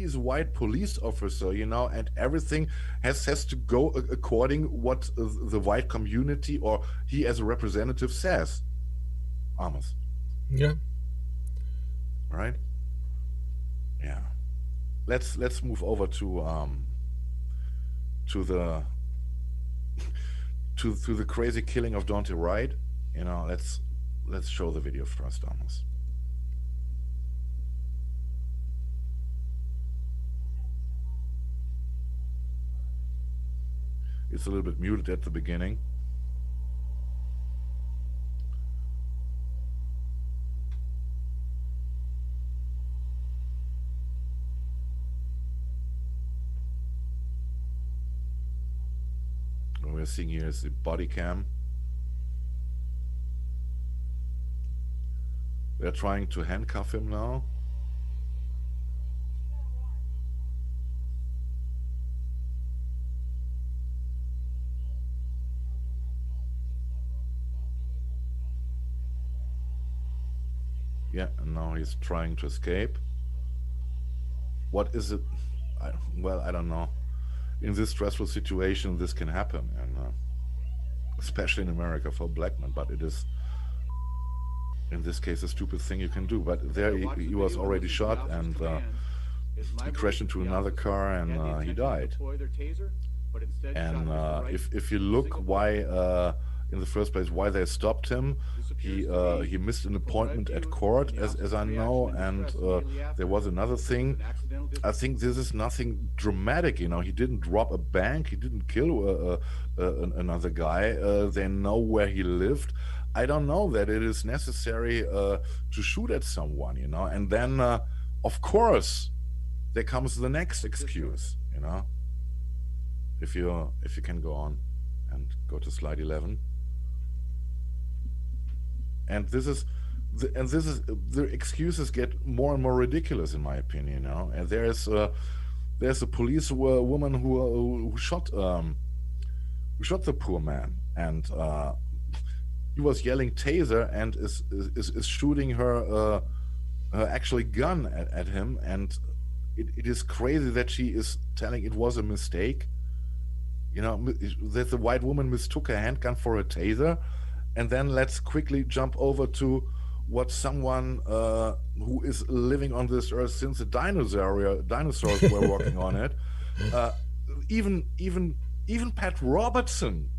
he's a white police officer, you know, and everything has to go according what the white community or he as a representative says. Amos. Yeah. All right. Yeah. Let's move over to the to the crazy killing of Dante Wright. You know, let's show the video first, Amos. It's a little bit muted at the beginning. What we're seeing here is the body cam. They're trying to handcuff him now. Yeah, and now he's trying to escape. What is it? Well, I don't know. In this stressful situation, this can happen, and especially in America for black men. But it is, in this case, a stupid thing you can do. But there he was already shot, and he crashed into another car, and he died. And if you look why, in the first place, why they stopped him, he missed an appointment at court, as I know, and there was another thing. I think this is nothing dramatic, you know. He didn't rob a bank, he didn't kill another guy. They know where he lived. I don't know that it is necessary to shoot at someone, you know. And then, of course, there comes the next excuse, you know. If you can go on and go to slide 11. And this is the excuses get more and more ridiculous, in my opinion. You know, and there's a police woman who shot the poor man, and he was yelling taser and is shooting her actually gun at him, and it is crazy that she is telling it was a mistake. You know, that the white woman mistook a handgun for a taser. And then let's quickly jump over to what someone who is living on this earth since the dinosaurs were working on it. Even Pat Robertson,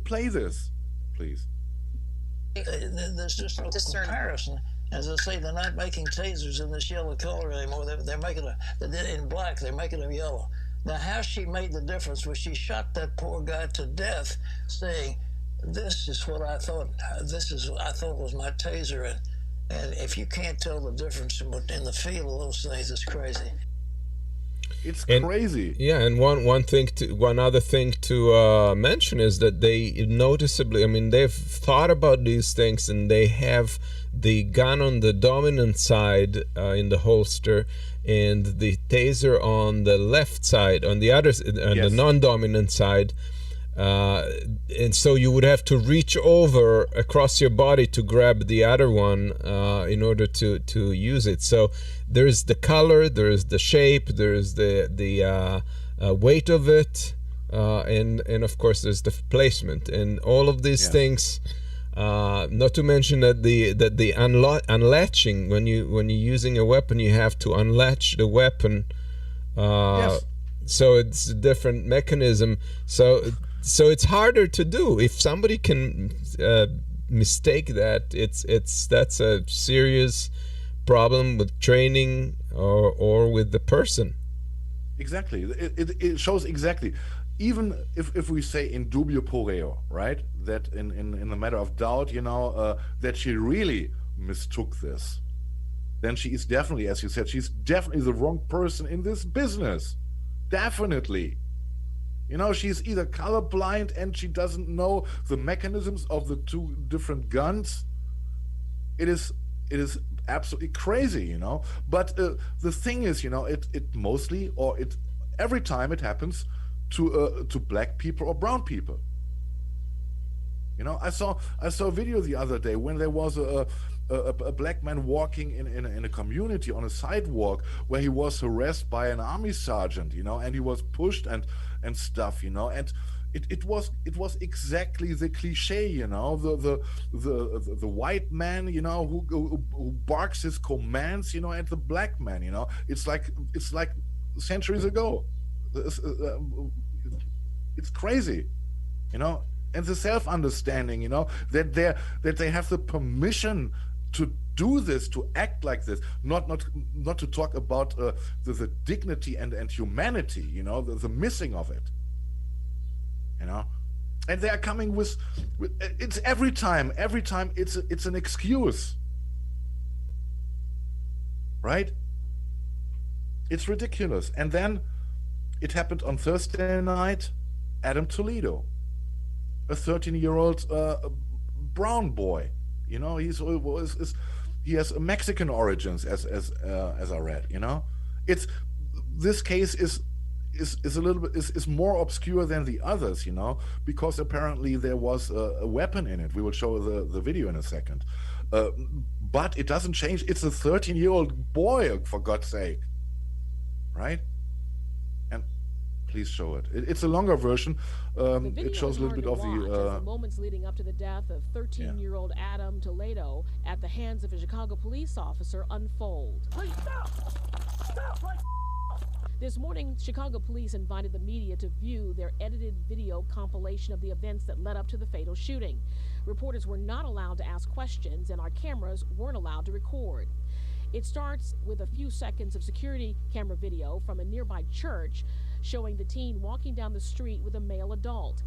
play this, please. There's just no comparison. As I say, they're not making tasers in this yellow color anymore. They're making in black. They're making them yellow. Now, how she made the difference was she shot that poor guy to death, saying, "This is what I thought. I thought was my taser." And if you can't tell the difference in the feel of those things, it's crazy. It's crazy. Yeah, and one other thing to mention is that they noticeably, I mean, they've thought about these things, and they have the gun on the dominant side in the holster, and the taser on the left side, on the other, on the non-dominant side. And so you would have to reach over across your body to grab the other one in order to use it. So there's the color, there's the shape, there's the weight of it, and of course there's the placement, and all of these things. Not to mention that the unlatching, when you're using a weapon, you have to unlatch the weapon. So it's a different mechanism. So it's harder to do. If somebody can mistake that, that's a serious problem with training or with the person. Exactly. It shows exactly. Even if we say in dubio pro reo, right? That in the matter of doubt, you know, that she really mistook this, then she is definitely, as you said, she's definitely the wrong person in this business. Definitely. You know, she's either colorblind and she doesn't know the mechanisms of the two different guns. It is absolutely crazy, you know. But the thing is, you know, it mostly, or it every time it happens to black people or brown people. You know, I saw a video the other day when there was a a black man walking in a community on a sidewalk where he was harassed by an army sergeant, and he was pushed and stuff, and it was exactly the cliche, the white man, who barks his commands, and the black man, it's like centuries ago. It's crazy, and the self-understanding, that they have the permission to do this, to act like this, not to talk about the dignity and humanity, the missing of it, and they are coming with it's every time it's an excuse, right? It's ridiculous. And then it happened on Thursday night. Adam Toledo, a 13-year-old brown boy, he has Mexican origins, as I read, it's this case is a little bit is more obscure than the others, because apparently there was a weapon in it. We will show the video in a second, but it doesn't change. It's a 13-year-old boy, for God's sake, right? And please show it. It's a longer version. It shows a little bit of the moments leading up to the death of 13-year-old Adam Toledo at the hands of a Chicago police officer unfold. Please stop! Stop! This morning, Chicago police invited the media to view their edited video compilation of the events that led up to the fatal shooting. Reporters were not allowed to ask questions, and our cameras weren't allowed to record. It starts with a few seconds of security camera video from a nearby church showing the teen walking down the street with a male adult.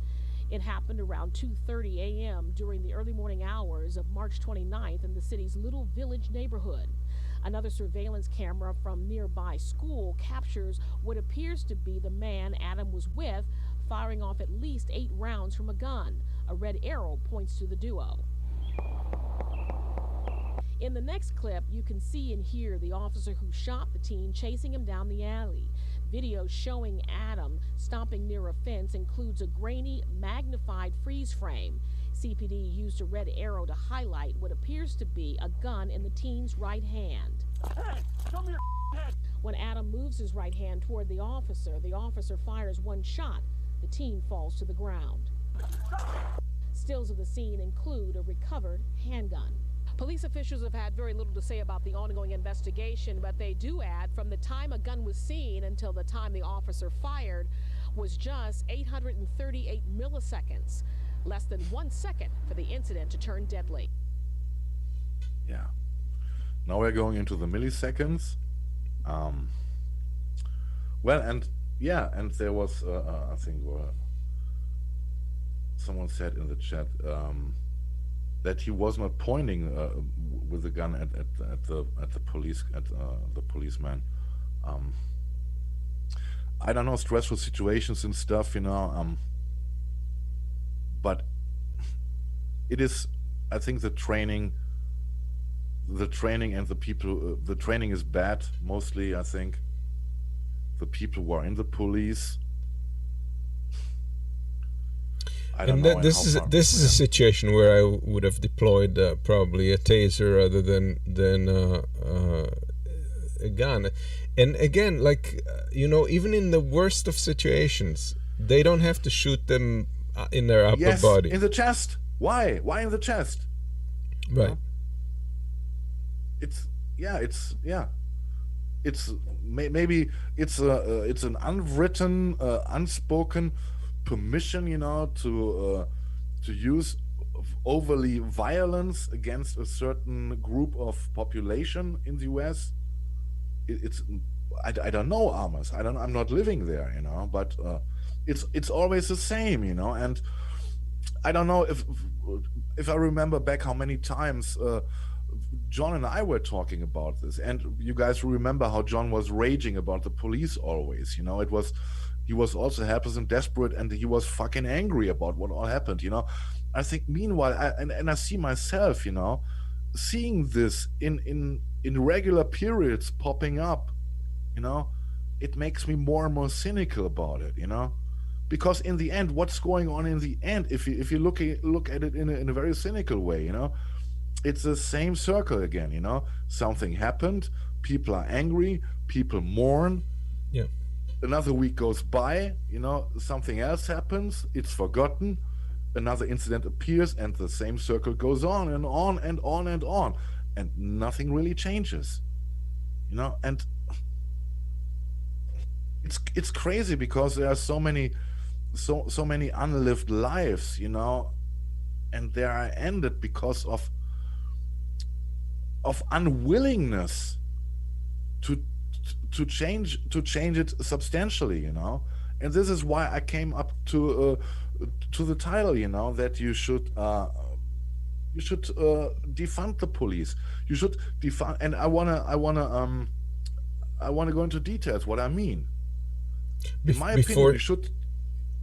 It happened around 2:30 a.m. during the early morning hours of March 29th in the city's Little Village neighborhood. Another surveillance camera from nearby school captures what appears to be the man Adam was with, firing off at least 8 rounds from a gun. A red arrow points to the duo. In the next clip, you can see and hear the officer who shot the teen chasing him down the alley. Video showing Adam stopping near a fence includes a grainy, magnified freeze frame. CPD used a red arrow to highlight what appears to be a gun in the teen's right hand. Hey, show me your head. When Adam moves his right hand toward the officer fires one shot. The teen falls to the ground. Stills of the scene include a recovered handgun. Police officials have had very little to say about the ongoing investigation, but they do add from the time a gun was seen until the time the officer fired was just 838 milliseconds. Less than 1 second for the incident to turn deadly. Yeah. Now we're going into the milliseconds. Well, and there was, I think, someone said in the chat that he was not pointing with the gun at the policeman. I don't know, stressful situations and stuff, but it is, I think, the training and the people, the training is bad, mostly. I think the people who are in the police, I don't know. This is a situation where I would have deployed probably a taser rather than a gun. And again, even in the worst of situations, they don't have to shoot them in their upper body. In the chest. Why in the chest? Right. Maybe it's an unwritten, unspoken permission, to use overly violence against a certain group of population in the US. I don't know, Amos. I'm not living there, but it's always the same, and I don't know if I remember back how many times John and I were talking about this, and you guys remember how John was raging about the police always. He was also helpless and desperate, and he was fucking angry about what all happened. I think meanwhile, I see myself, seeing this in regular periods popping up, it makes me more and more cynical about it, because in the end, what's going on in the end, if you look at it in a very cynical way, it's the same circle again, something happened, people are angry, people mourn. Yeah. Another week goes by, something else happens, it's forgotten, another incident appears, and the same circle goes on and on and on and on, and nothing really changes, and it's crazy because there are so many unlived lives, and they are ended because of unwillingness to change it substantially, and this is why I came up to the title, that you should defund the police. You should defund, and I wanna go into details what I mean. In my opinion, you should.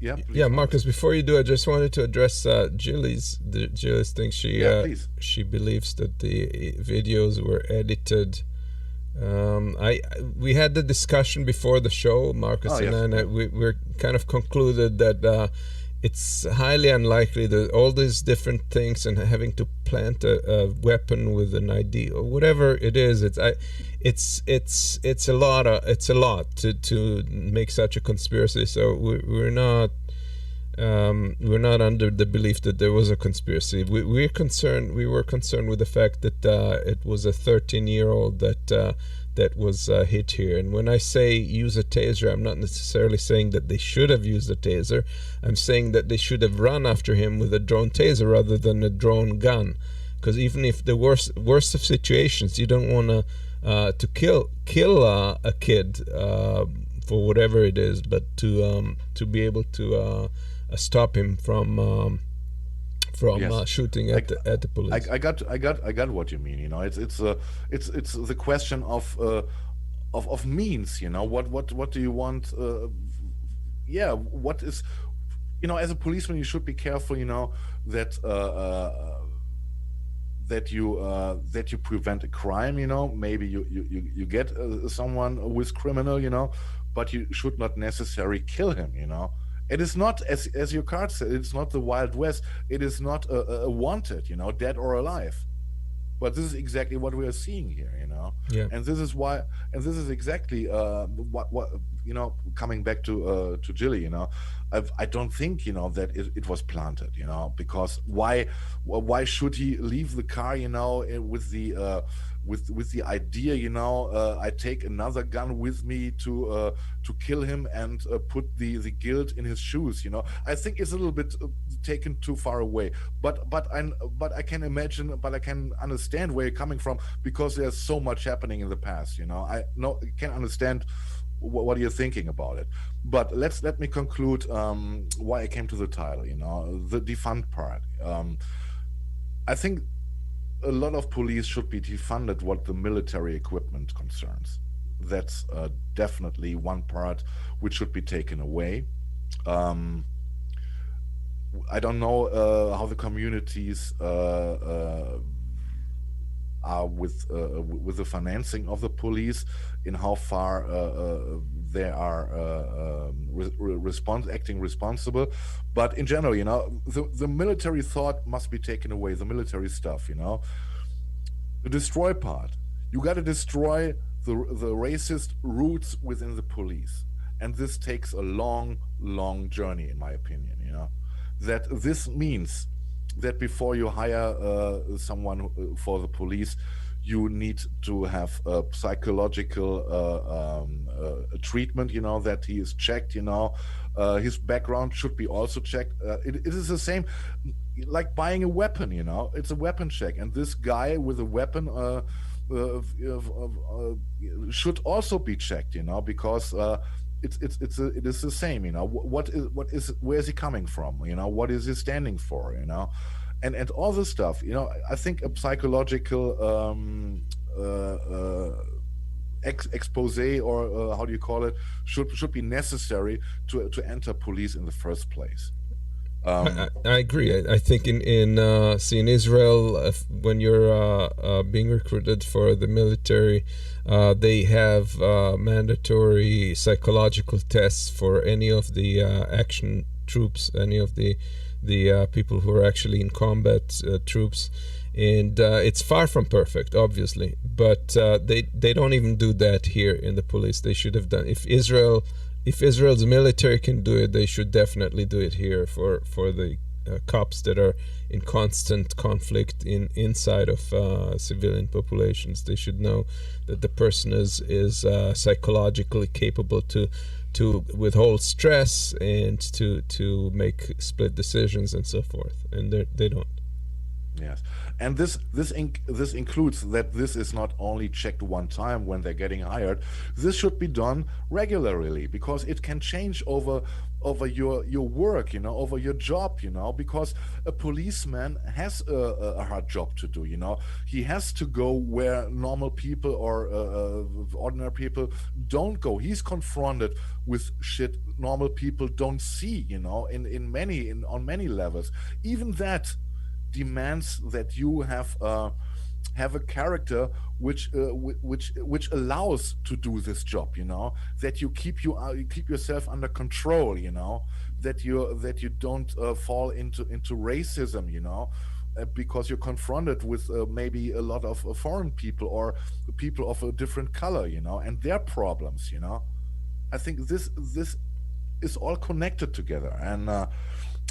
Yeah, please, yeah, Markus. Before you do, I just wanted to address Jilly's thing. She believes that the videos were edited. We had the discussion before the show, Markus and I. We're kind of concluded that it's highly unlikely that all these different things and having to plant a weapon with an ID or whatever it is, it's a lot to make such a conspiracy. So we're not under the belief that there was a conspiracy. We were concerned with the fact that it was a 13-year-old that was hit here. And when I say use a taser, I'm not necessarily saying that they should have used a taser. I'm saying that they should have run after him with a drone taser rather than a drone gun. Because even if the worst of situations, you don't want to kill a kid for whatever it is, but to be able to stop him from shooting at the police. I got what you mean. It's the question of means. What do you want? What is, as a policeman, you should be careful. That you prevent a crime. Maybe you get someone who is criminal. But you should not necessarily kill him. It is not, as your card said, it's not the Wild West. It is not a wanted, dead or alive. But this is exactly what we are seeing here, Yeah. And this is why, and this is exactly what coming back to Jilly, I don't think that it was planted, because why should he leave the car, with the idea, I take another gun with me to kill him and put the guilt in his shoes. I think it's a little bit taken too far away. But I can imagine, but I can understand where you're coming from, because there's so much happening in the past. I can understand what you're thinking about it. But let me conclude why I came to the title. The defund part. I think a lot of police should be defunded what the military equipment concerns. That's definitely one part which should be taken away. I don't know how the communities are with the financing of the police, in how far they are acting responsible. But in general, the military thought must be taken away, the military stuff, The destroy part. You got to destroy the racist roots within the police. And this takes a long, long journey, in my opinion, That this means that before you hire someone for the police, you need to have a psychological treatment, that he is checked, his background should be also checked. It is the same like buying a weapon, it's a weapon check, and this guy with a weapon should also be checked, because it is the same, where is he coming from, what is he standing for, and all this stuff, I think a psychological expose, or how do you call it, should be necessary to enter police in the first place. I agree. I think in Israel, when you're being recruited for the military, they have mandatory psychological tests for any of the action troops, any of the people who are actually in combat troops, and it's far from perfect, obviously, but they don't even do that here in the police. They should have done, if Israel's military can do it, they should definitely do it here for the cops that are in constant conflict inside of civilian populations. They should know that the person is psychologically capable to withhold stress and to make split decisions and so forth, and they don't. Yes, and this includes that this is not only checked one time when they're getting hired. This should be done regularly, because it can change over your work, over your job, because a policeman has a hard job to do. He has to go where normal people or ordinary people don't go. He's confronted with shit normal people don't see, on many levels. Even that demands that you have a character which allows to do this job, that you keep yourself under control, that you don't fall into racism, because you're confronted with maybe a lot of foreign people or people of a different color, and their problems. I think this is all connected together, and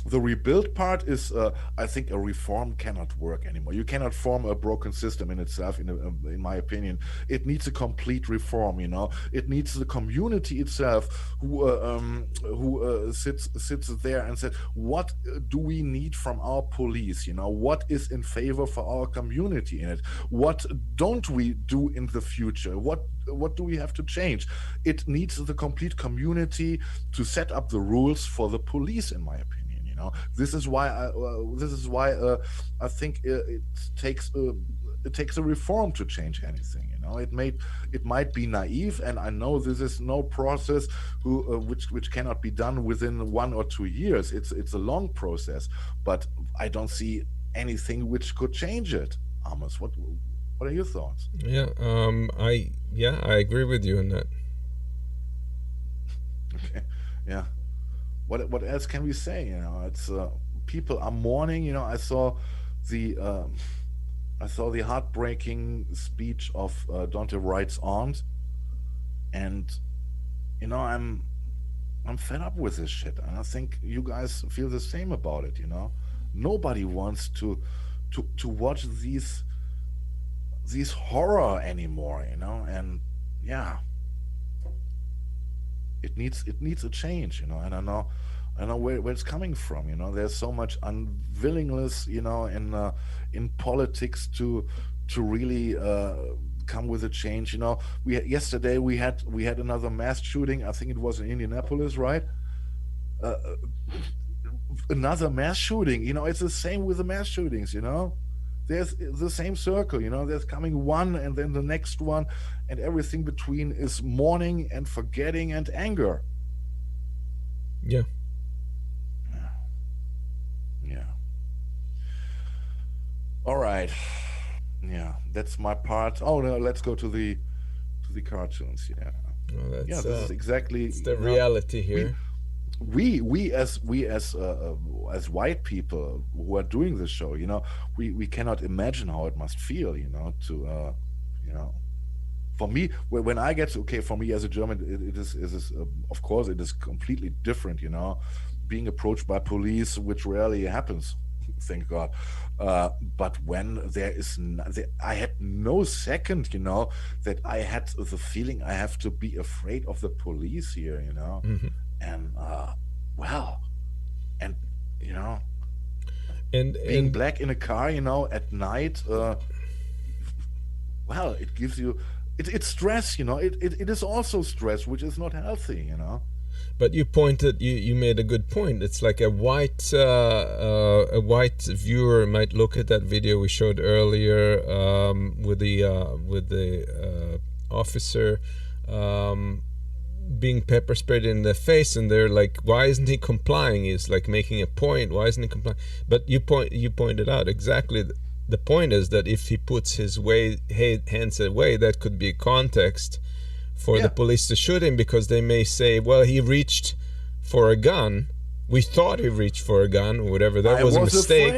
the rebuild part is, I think, a reform cannot work anymore. You cannot form a broken system in itself, in my opinion. It needs a complete reform, It needs the community itself who sits there and said, what do we need from our police? What is in favor for our community in it? What don't we do in the future? What do we have to change? It needs the complete community to set up the rules for the police, in my opinion. This is why I think it takes a reform to change anything. It might be naive, and I know this is no process which cannot be done within 1 or 2 years. It's a long process, but I don't see anything which could change it. Amos, what are your thoughts? I agree with you on that. Okay, yeah. What else can we say? It's people are mourning. I saw the heartbreaking speech of Dante Wright's aunt, and I'm fed up with this shit, and I think you guys feel the same about it. Nobody wants to watch these horror anymore. And yeah. It needs a change, and I know where it's coming from. There's so much unwillingness, in politics to really come with a change. Yesterday we had another mass shooting. I think it was in Indianapolis, right? Another mass shooting. It's the same with the mass shootings. There's the same circle, there's coming one and then the next one, and everything between is mourning and forgetting and anger. Yeah. All right. Yeah, that's my part. Oh no, let's go to the cartoons. Yeah. Well, this is exactly. It's the reality here. We as white people who are doing this show, we cannot imagine how it must feel, to for me, when I get for me as a German, it is of course it is completely different, being approached by police, which rarely happens, thank God. But when I had no second, that I had the feeling I have to be afraid of the police here, Mm-hmm. And and being black in a car, at night, it gives you it's stress, it is also stress, which is not healthy, But you made a good point. It's like a white viewer might look at that video we showed earlier, with the officer being pepper sprayed in the face, and they're like, why isn't he complying? He's like making a point, why isn't he complying? But you pointed out exactly the point is that if he puts his hands away, that could be context for the police to shoot him, because they may say, well, he reached for a gun, we thought he reached for a gun or whatever, that was a mistake.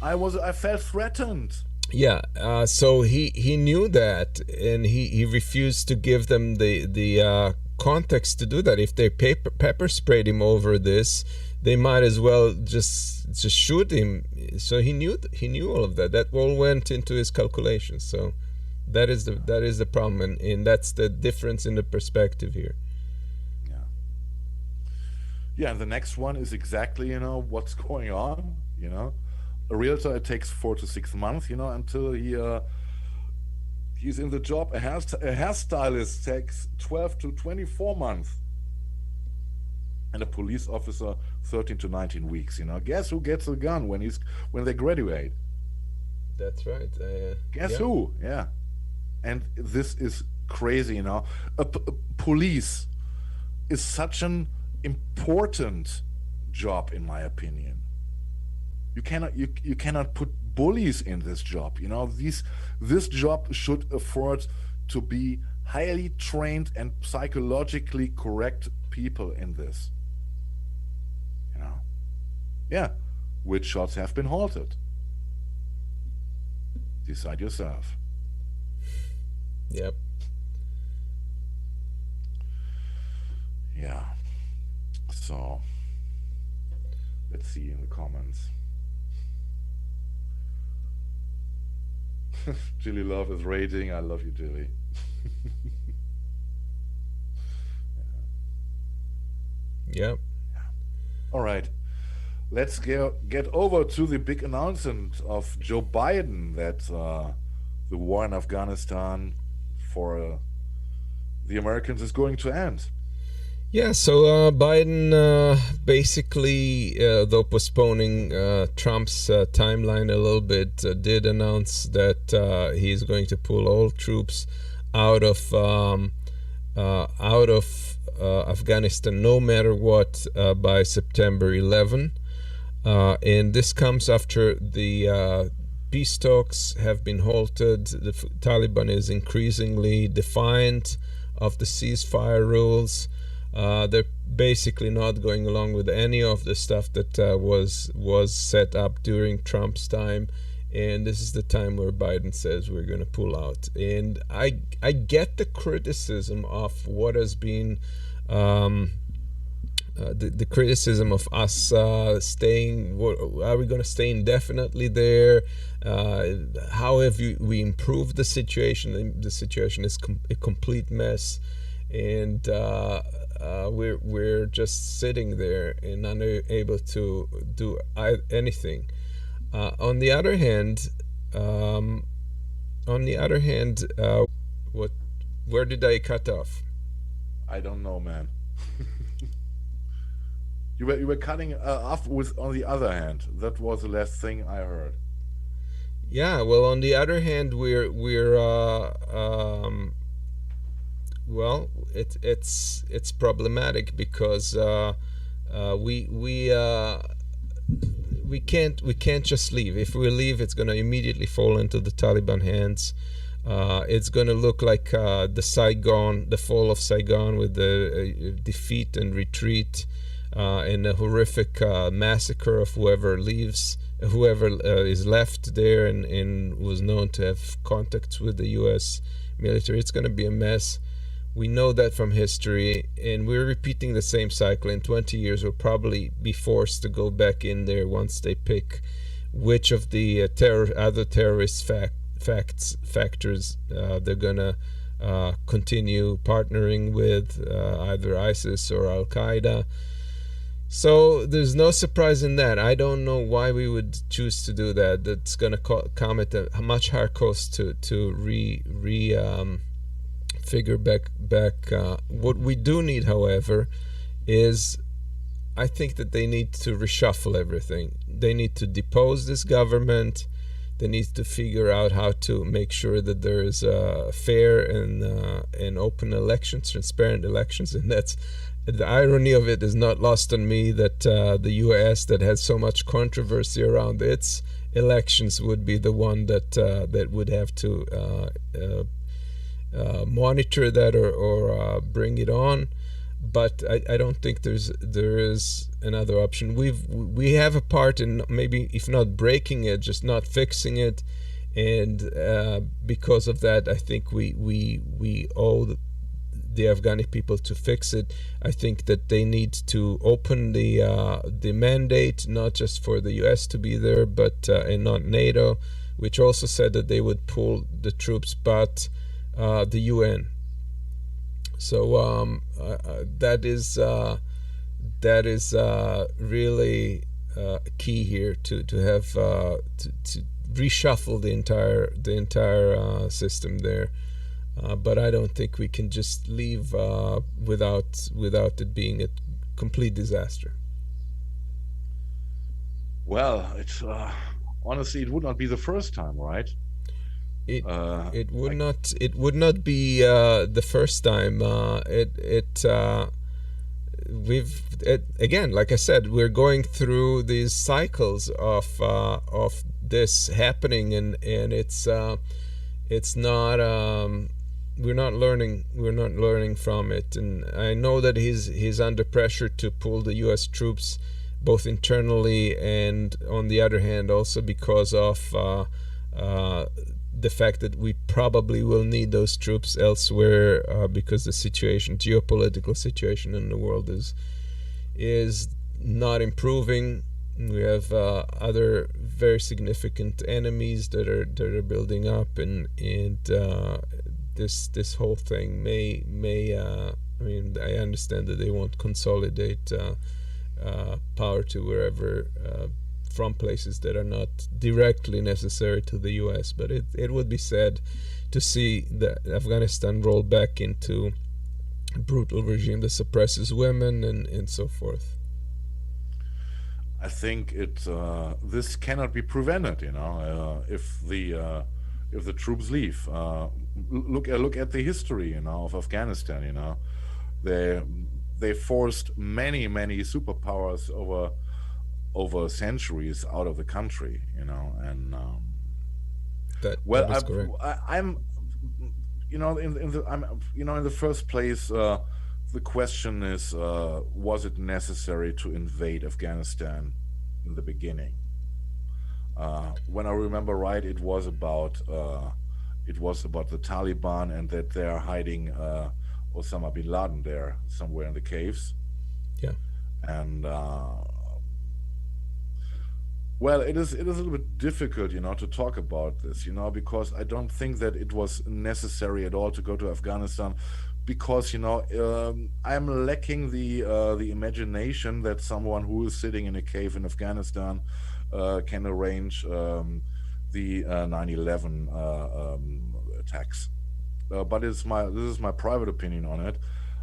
I was afraid. I felt threatened. Yeah, so he knew that, and he refused to give them the context to do that. If they pepper sprayed him over this, they might as well just shoot him. So he knew all of that. That all went into his calculations. So that is the problem, and that's the difference in the perspective here. Yeah, and the next one is exactly, what's going on, A realtor, it takes 4 to 6 months, until he's in the job. A hairstylist takes 12 to 24 months. And a police officer, 13 to 19 weeks, Guess who gets a gun when they graduate? That's right. Guess who? Yeah. And this is crazy, Police is such an important job, in my opinion. You cannot put bullies in this job. This job should afford to be highly trained and psychologically correct people in this. Yeah. Which shots have been halted? Decide yourself. Yep. Yeah. So let's see in the comments. Jilly Love is raging. I love you, Jilly. Yep. All right. Let's get over to the big announcement of Joe Biden that the war in Afghanistan for the Americans is going to end. Yeah, so Biden basically, though postponing Trump's timeline a little bit, did announce that he's going to pull all troops out of Afghanistan, no matter what, by September 11. And this comes after the peace talks have been halted. The Taliban is increasingly defiant of the ceasefire rules. They're basically not going along with any of the stuff that was set up during Trump's time, and this is the time where Biden says we're going to pull out. And I get the criticism of what has been the criticism of us staying. Are we going to stay indefinitely there? How have we improved the situation? The situation is a complete mess, and we're just sitting there and unable to do anything. On the other hand, where did I cut off? I don't know, man. You were cutting off with on the other hand. That was the last thing I heard. Yeah, well, on the other hand, we're well, it's problematic because we can't just leave. If we leave, it's going to immediately fall into the Taliban hands. It's going to look like the fall of Saigon, with the defeat and retreat, and a horrific massacre of whoever is left there and was known to have contacts with the U.S. military. It's going to be a mess. We know that from history, and we're repeating the same cycle. In 20 years, we'll probably be forced to go back in there once they pick which of the other terrorist factors they're going to continue partnering with, either ISIS or Al-Qaeda. So there's no surprise in that. I don't know why we would choose to do that. That's going to come at a much higher cost to figure back. What we do need, however, is I think that they need to reshuffle everything. They need to depose this government. They need to figure out how to make sure that there is fair and open elections, transparent elections, and that's the irony of it is not lost on me that the U.S. that has so much controversy around its elections would be the one that would have to monitor that or bring it on. But I don't think there is another option. We have a part in maybe, if not breaking it, just not fixing it, and because of that, I think we owe the Afghani people to fix it. I think that they need to open the mandate, not just for the U.S. to be there, but and not NATO, which also said that they would pull the troops, but the UN. So that is really key here to have to reshuffle the entire system there. But I don't think we can just leave without it being a complete disaster. Well, it's honestly, it would not be the first time, right? It would not be the first time. Again, like I said, we're going through these cycles of this happening, and it's not. We're not learning from it, and I know that he's under pressure to pull the U.S. troops, both internally and on the other hand also because of the fact that we probably will need those troops elsewhere because the geopolitical situation in the world is not improving. We have other very significant enemies that are building up, and this whole thing may I mean, I understand that they won't consolidate power to wherever from places that are not directly necessary to the U.S., but it would be sad to see Afghanistan roll back into a brutal regime that suppresses women and so forth. I think this cannot be prevented, if the troops leave. Look at the history, of Afghanistan. They forced many superpowers over centuries out of the country, and that is correct. I'm in the first place. The question is, was it necessary to invade Afghanistan in the beginning? When I remember right, it was about the Taliban, and that they are hiding Osama bin Laden there somewhere in the caves. Yeah. And well, it is a little bit difficult, to talk about this, because I don't think that it was necessary at all to go to Afghanistan, because I'm lacking the imagination that someone who is sitting in a cave in Afghanistan can arrange the 9/11 attacks. But this is my private opinion on it.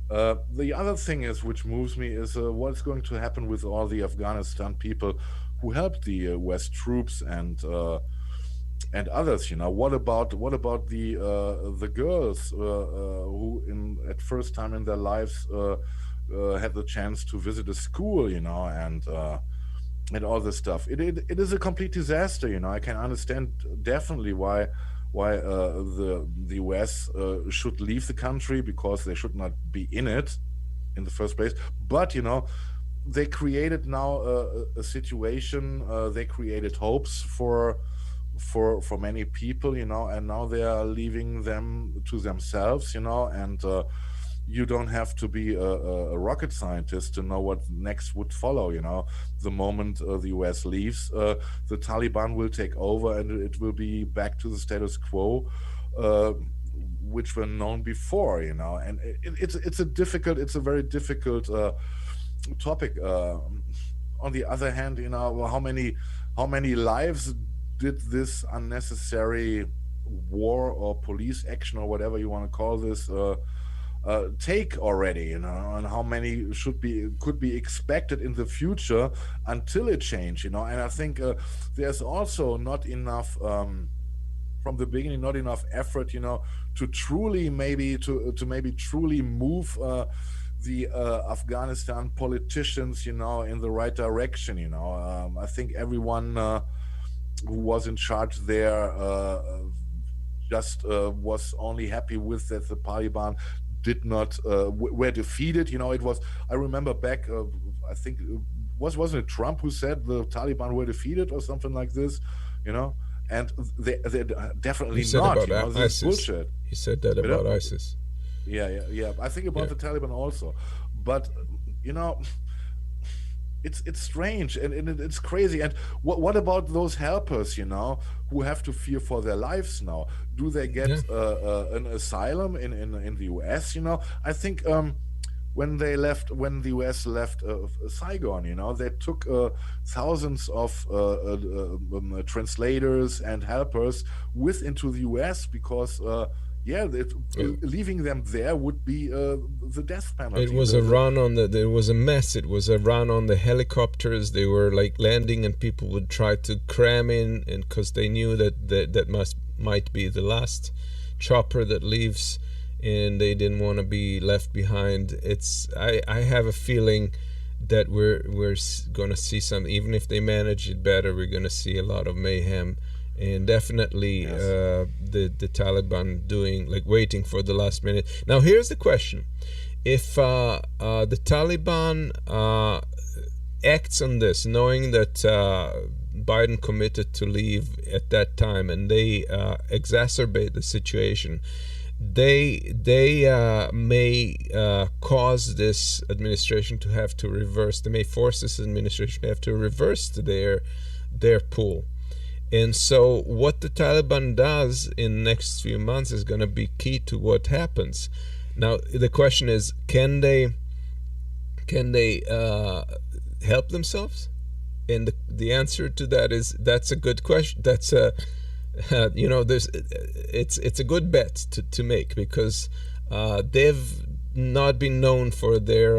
The other thing is, which moves me, is what's going to happen with all the Afghanistan people who helped the West troops and others. What about the girls who at first time in their lives had the chance to visit a school, and all this stuff. It is a complete disaster. I can understand definitely why the US should leave the country, because they should not be in it in the first place. But they created now a situation. They created hopes for many people, and now they are leaving them to themselves, and you don't have to be a rocket scientist to know what next would follow. The moment the US leaves, the Taliban will take over, and it will be back to the status quo, which were known before. And it's a very difficult topic. On the other hand, how many lives did this unnecessary war or police action, or whatever you want to call this, take already, and how many could be expected in the future until it changed, and I think there's also not enough from the beginning, not enough effort, to truly truly move the Afghanistan politicians, in the right direction. I think everyone who was in charge there just was only happy with that the Taliban did not were defeated. It was, I remember back, I think wasn't it Trump who said the Taliban were defeated or something like this, and they're He definitely said not. about You know, this is ISIS. bullshit. He said that You about know? ISIS. Yeah. I think about Yeah. the Taliban also, but you know, it's strange and it's crazy. And what about those helpers? You know, who have to fear for their lives now? Do they get Yeah. an asylum in the U.S.? You know, I think when the U.S. left Saigon, you know, they took thousands of translators and helpers into the U.S. because leaving them there would be the death penalty. It was a run on there was a mess. It was a run on the helicopters. They were like landing, and people would try to cram in, and because they knew that might be the last chopper that leaves, and they didn't want to be left behind. I have a feeling that we're gonna see some. Even if they manage it better, we're gonna see a lot of mayhem. And definitely the Taliban waiting for the last minute. Now here's the question: if the Taliban acts on this, knowing that Biden committed to leave at that time, and they exacerbate the situation, they may cause this administration to have to reverse. They may force this administration to have to reverse their pull. And so what the Taliban does in the next few months is going to be key to what happens. Now, the question is, can they help themselves? And the answer to that is, that's a good question. That's it's a good bet to make, because they've not been known for their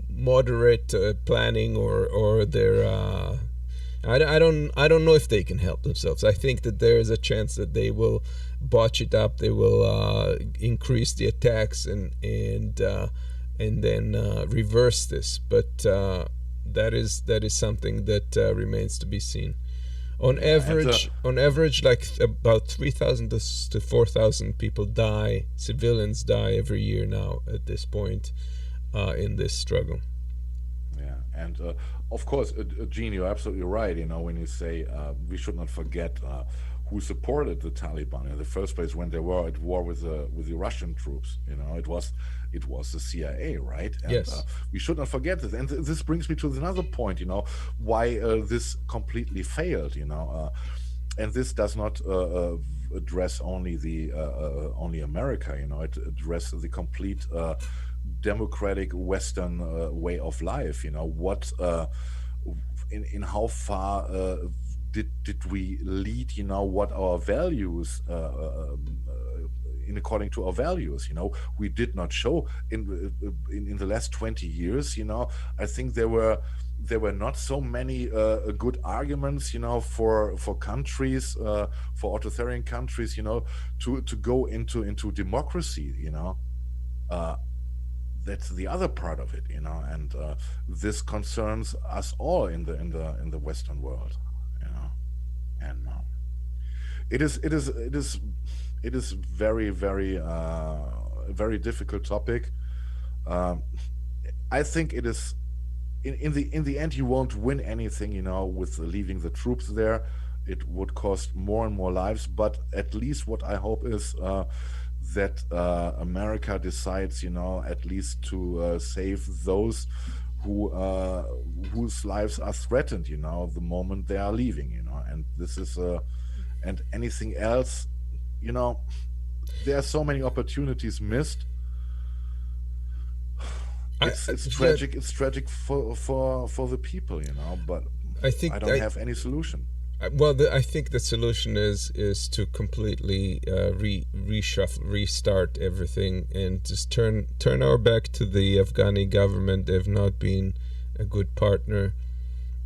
moderate planning or their I don't know if they can help themselves. I think that there is a chance that they will botch it up. They will increase the attacks and then reverse this. But that is something that remains to be seen. On average, like about 3,000 to 4,000 people die, civilians die every year now at this point in this struggle. Yeah, and of course, Gene, you're absolutely right. You know, when you say we should not forget who supported the Taliban in the first place when they were at war with the Russian troops. You know, it was the CIA, right? And, yes. We should not forget this. And this brings me to another point. You know, why this completely failed. You know, and this does not address only only America. You know, it addresses the complete democratic Western way of life. You know, what in how far did we lead? You know, what our values in according to our values. You know, we did not show in the last 20 years. You know, I think there were not so many good arguments, you know, for countries, for authoritarian countries, you know, to go into democracy. You know, that's the other part of it, you know, and this concerns us all in the Western world, you know, and it is very very difficult topic. I think it is in the end you won't win anything, you know, with leaving the troops there. It would cost more and more lives, but at least what I hope is that America decides, you know, at least to save those whose lives are threatened, you know, the moment they are leaving, you know. And this is and anything else, you know, there are so many opportunities missed. It's tragic. It's tragic for the people, you know. But I don't have any solution. Well, I think the solution is to completely restart everything and just turn our back to the Afghani government. They've not been a good partner,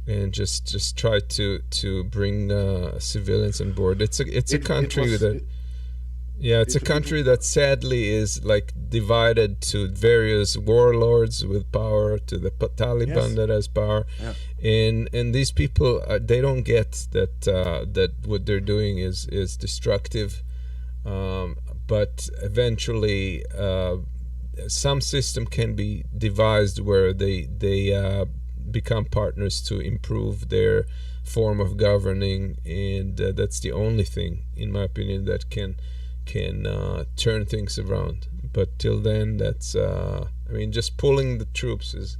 and just try to bring civilians on board. It's a country that sadly is like divided to various warlords with power, to the Taliban that has power, and these people they don't get that what they're doing is destructive, but eventually some system can be devised where they become partners to improve their form of governing, and that's the only thing, in my opinion, that can turn things around. But till then, that's just pulling the troops is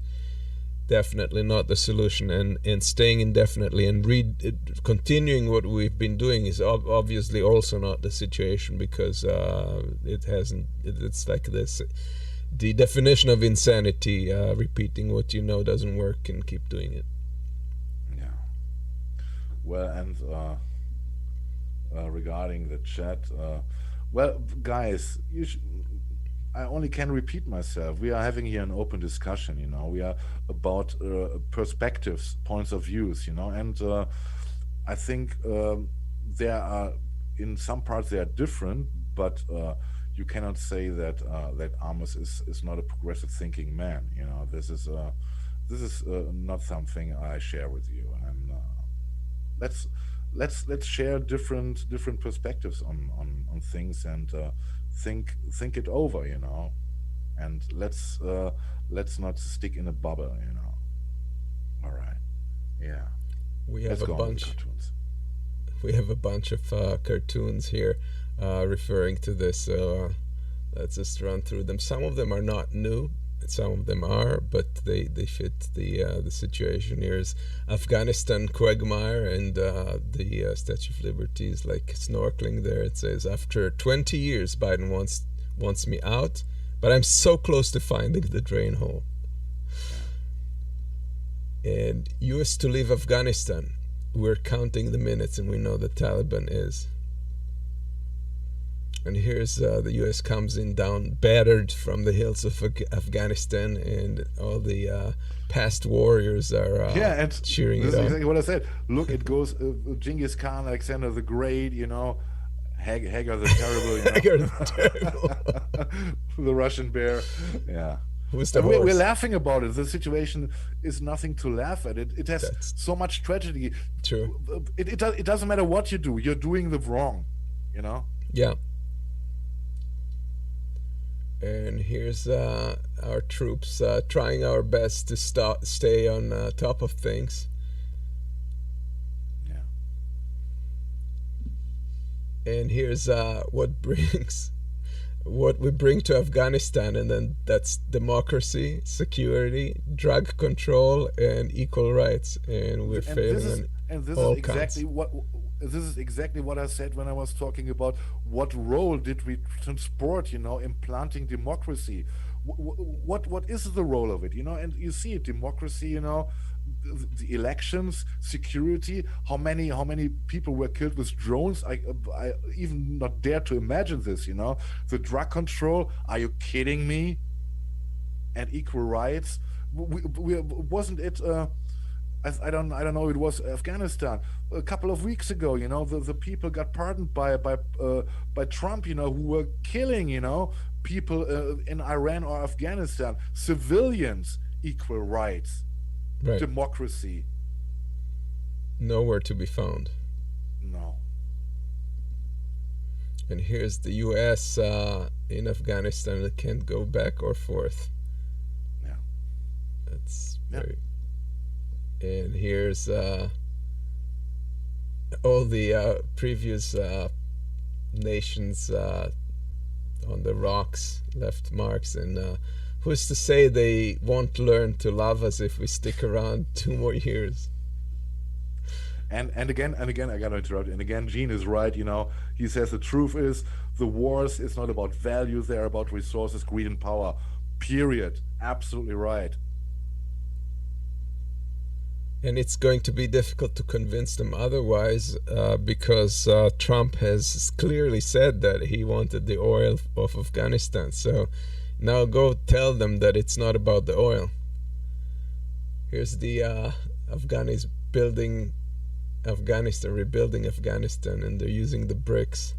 definitely not the solution, and staying indefinitely and continuing what we've been doing is obviously also not the situation, because it's like this, the definition of insanity, repeating what you know doesn't work and keep doing it. Yeah. Well, and regarding the chat, well, guys, I only can repeat myself. We are having here an open discussion, we are about perspectives, points of views, and I think there are, in some parts they are different, but you cannot say that that Amos is not a progressive thinking man. This is not something I share with you, and let's share different perspectives on things, and think it over, and let's not stick in a bubble, All right, yeah. We have Let's a go on with bunch. cartoons. We have a bunch of cartoons here referring to this, so let's just run through them. Some of them are not new, some of them are, but they fit the situation. Here's Afghanistan quagmire, and the Statue of Liberty is like snorkeling there. It says, after 20 years, Biden wants me out, but I'm so close to finding the drain hole. And U.S. to leave Afghanistan. We're counting the minutes, and we know the Taliban is. And here's the U.S. comes in down battered from the hills of Afghanistan, and all the past warriors are cheering this it is on. exactly what I said. Look, it goes Genghis Khan, Alexander the Great, Hagar the Terrible, Hagar the Terrible. the Russian bear, yeah. Who's the And horse? we're laughing about it. The situation is nothing to laugh at. It has so much tragedy. True. It doesn't matter what you do. You're doing the wrong, Yeah. And here's our troops trying our best to stay on top of things. Yeah. And here's what we bring to Afghanistan, and then that's democracy, security, drug control, and equal rights. And we're failing on all counts. This is exactly what I said when I was talking about what role did we transport, in planting democracy. What is the role of it, And you see it, democracy, the elections, security. How many people were killed with drones? I even not dare to imagine this. The drug control. Are you kidding me? And equal rights. Wasn't it? I don't know. It was Afghanistan a couple of weeks ago. The people got pardoned by Trump. Who were killing people in Iran or Afghanistan. Civilians, equal rights, right. Democracy. Nowhere to be found. No. And here's the U.S. In Afghanistan that can't go back or forth. Yeah. That's very. And here's all the previous nations on the rocks left marks, and who's to say they won't learn to love us if we stick around 2 more years? And again, I gotta interrupt. And again, Gene is right. He says the truth is the wars is not about values; they're about resources, greed, and power. Period. Absolutely right. And it's going to be difficult to convince them otherwise, because Trump has clearly said that he wanted the oil of Afghanistan. So now go tell them that it's not about the oil. Here's the Afghanis rebuilding Afghanistan, and they're using the bricks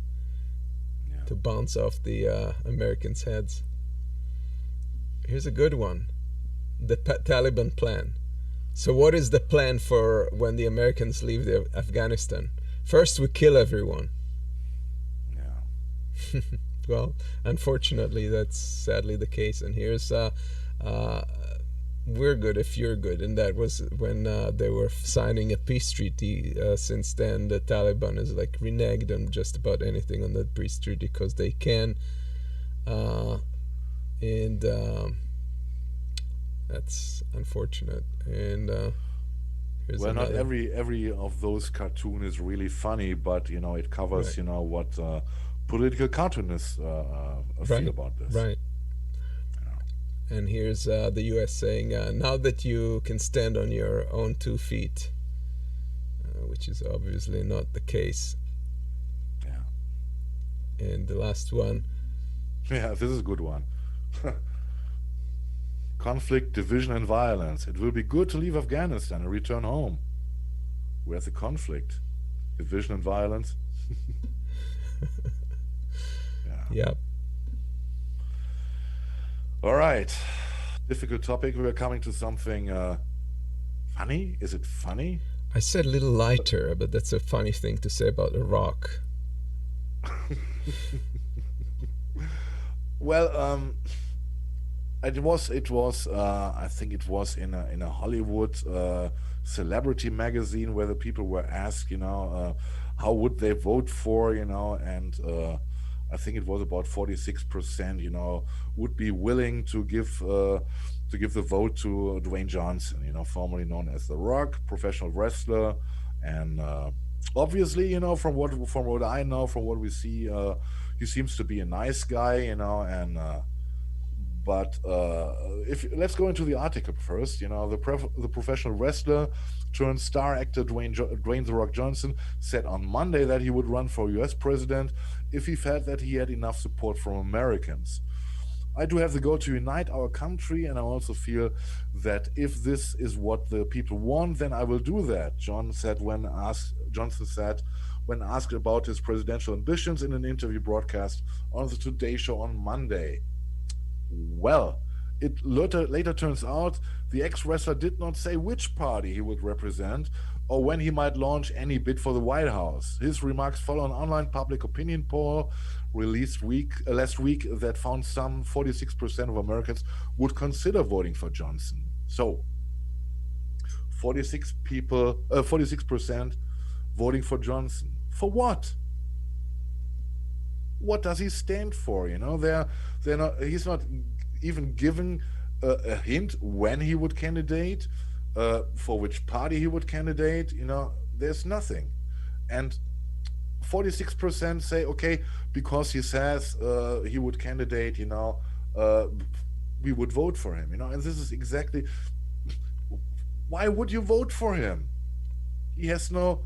to bounce off the Americans' heads. Here's a good one. The Taliban plan. So what is the plan for when the Americans leave Afghanistan? First, we kill everyone. Yeah. Well, unfortunately, that's sadly the case. And here's we're good if you're good. And that was when they were signing a peace treaty. Since then, the Taliban has like reneged on just about anything on that peace treaty because they can. And that's unfortunate. And well, not every of those cartoon is really funny, but it covers Right. What political cartoonists feel about this. Right. And here's the U.S. saying, now that you can stand on your own 2 feet, which is obviously not the case. Yeah. And the last one. Yeah, this is a good one. Conflict, division, and violence. It will be good to leave Afghanistan and return home. Where's the conflict? Division and violence? Yeah. Yep. All right. Difficult topic. We're coming to something funny. Is it funny? I said a little lighter, but that's a funny thing to say about Iraq. Well, it was. I think it was in a Hollywood celebrity magazine where the people were asked, how would they vote for, and I think it was about 46%, would be willing to give the vote to Dwayne Johnson, formerly known as The Rock, professional wrestler, and obviously, from what I know, from what we see, he seems to be a nice guy, and but if let's go into the article first. The professional wrestler turned star actor Dwayne The Rock Johnson said on Monday that he would run for U.S. president if he felt that he had enough support from Americans. I do have the goal to unite our country, and I also feel that if this is what the people want, then I will do that, Johnson said when asked about his presidential ambitions in an interview broadcast on the Today Show on Monday. Well, it later turns out the ex-wrestler did not say which party he would represent or when he might launch any bid for the White House. His remarks follow an online public opinion poll released last week that found some 46% of Americans would consider voting for Johnson. So, 46% voting for Johnson. For what? What does he stand for? He's not even given a hint when he would candidate, for which party he would candidate. There's nothing. And 46% say, okay, because he says he would candidate, we would vote for him. And this is exactly, why would you vote for him? He has no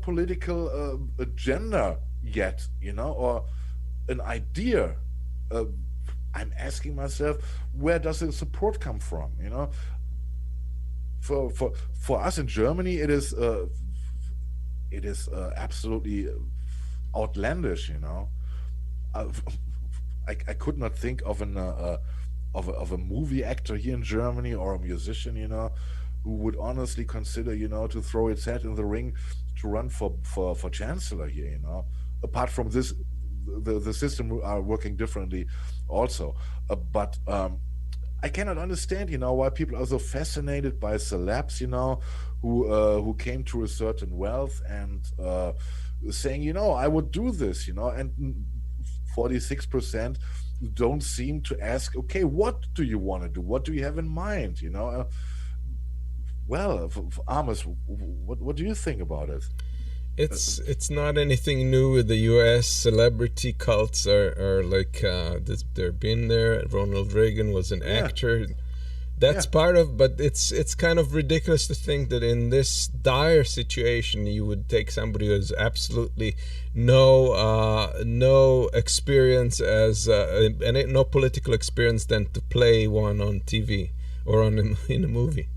political agenda yet, or an idea. I'm asking myself, where does the support come from? For us in Germany, it is absolutely outlandish. I could not think of a movie actor here in Germany or a musician, who would honestly consider, to throw its hat in the ring to run for chancellor here. Apart from this, the system are working differently also, but I cannot understand why people are so fascinated by celebs who came to a certain wealth and saying I would do this, and 46% don't seem to ask, okay, what do you want to do, what do you have in mind? Well, Amos, what do you think about it? It's not anything new with the U.S. Celebrity cults are like they've been there. Ronald Reagan was an actor. That's part of, but it's kind of ridiculous to think that in this dire situation you would take somebody who has absolutely no experience as and no political experience than to play one on TV or in a movie.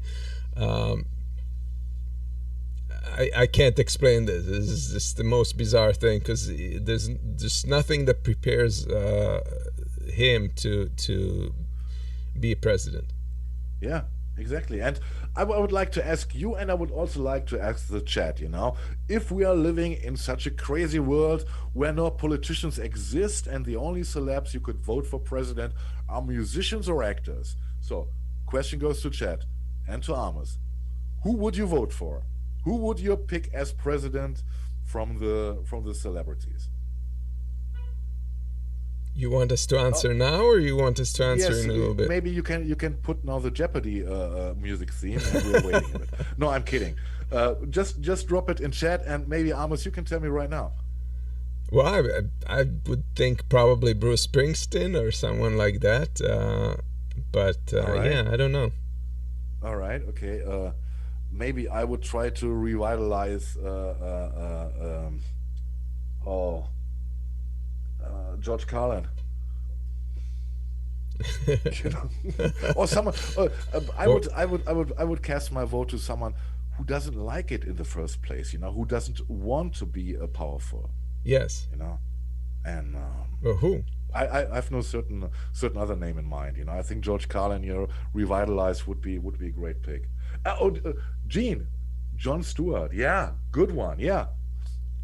I can't explain this. This is just the most bizarre thing because there's just nothing that prepares him to be a president. Yeah, exactly. And I would like to ask you, and I would also like to ask the chat, if we are living in such a crazy world where no politicians exist and the only celebs you could vote for president are musicians or actors. So question goes to chat and to Amos. Who would you vote for? Who would you pick as president from the celebrities? You want us to answer now, or you want us to answer in a little bit? Maybe you can put now the Jeopardy music theme, and we're waiting a bit. No, I'm kidding. Just drop it in chat, and maybe Amos, you can tell me right now. Well, I would think probably Bruce Springsteen or someone like that. But right. Yeah, I don't know. All right, okay. Maybe I would try to revitalize George Carlin. You know? Or someone. I would cast my vote to someone who doesn't like it in the first place. You know, who doesn't want to be powerful. Yes. You know, and well, who? I have no certain other name in mind. You know, I think George Carlin, revitalized would be a great pick. Jon Stewart, yeah, good one, yeah.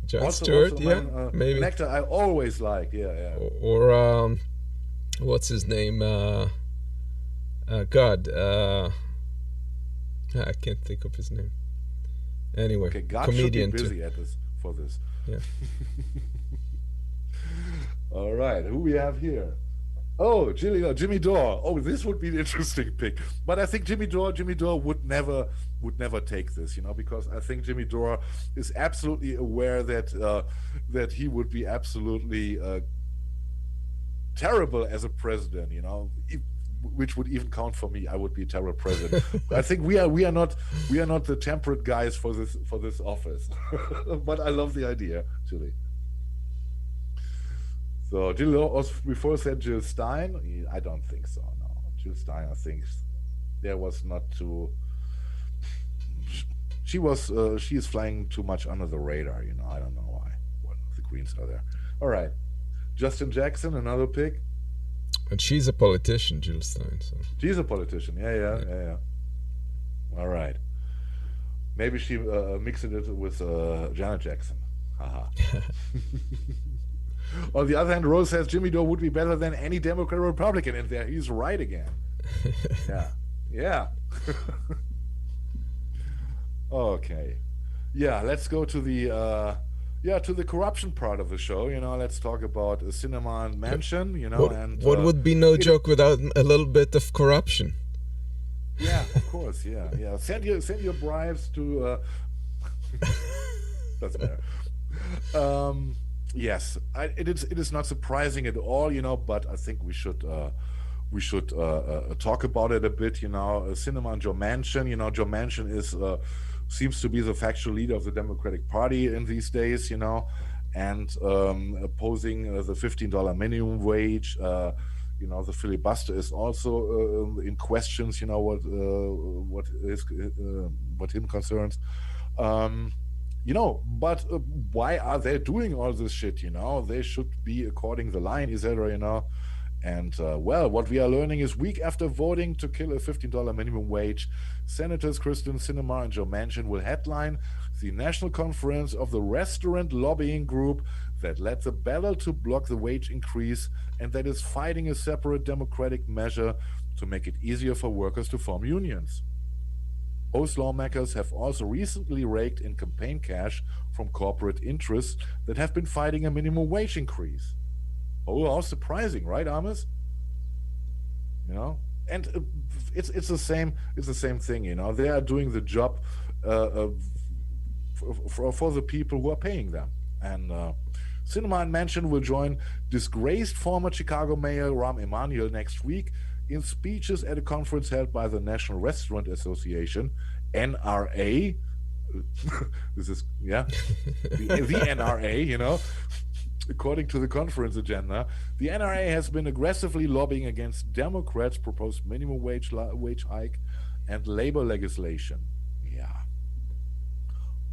Jon Stewart, yeah, maybe an actor I always liked, yeah. Or what's his name? I can't think of his name. Anyway, okay, God comedian should be busy at this for this. Yeah. All right, who we have here? Oh, Jimmy Dore. Oh, this would be an interesting pick. But I think Jimmy Dore would never take this, you know, because I think Jimmy Dore is absolutely aware that he would be absolutely terrible as a president, you know, which would even count for me. I would be a terrible president. I think we are not the temperate guys for this office. But I love the idea, Julie. So Jill before said Jill Stein. I don't think so. No, Jill Stein. I think there was not too. She is flying too much under the radar. You know, I don't know why. What the Greens are there. All right, Justin Jackson, another pick. And she's a politician, Jill Stein. So. She's a politician. Yeah. All right. Maybe she mixed it with Janet Jackson. Haha. On the other hand, Rose says Jimmy Dore would be better than any Democrat or Republican in there. He's right again. Yeah. Okay. Yeah, let's go to the corruption part of the show. You know, let's talk about Sinema Manchin. You know, what would be no joke without a little bit of corruption? Yeah, of course. Yeah. Send your bribes to. Doesn't matter. Yes, it is not surprising at all, you know, but I think we should talk about it a bit, you know. Sinema and Joe Manchin, you know, Joe Manchin seems to be the factual leader of the Democratic Party in these days, you know, and opposing the $15 minimum wage. You know, the filibuster is also in questions, you know, what him concerns. You know, but why are they doing all this shit? You know, they should be according the line, etc. You know, and what we are learning is week after voting to kill a $15 minimum wage, Senators Kristen Sinema and Joe Manchin will headline the national conference of the restaurant lobbying group that led the battle to block the wage increase and that is fighting a separate democratic measure to make it easier for workers to form unions. Both lawmakers have also recently raked in campaign cash from corporate interests that have been fighting a minimum wage increase. Oh, how surprising, right, Amos? You know, and it's the same thing. You know, they are doing the job for the people who are paying them. And Sinema and Manchin will join disgraced former Chicago Mayor Rahm Emanuel next week in speeches at a conference held by the National Restaurant Association, NRA. This is, yeah, the NRA, you know. According to the conference agenda, the NRA has been aggressively lobbying against Democrats' proposed minimum wage hike and labor legislation. Yeah.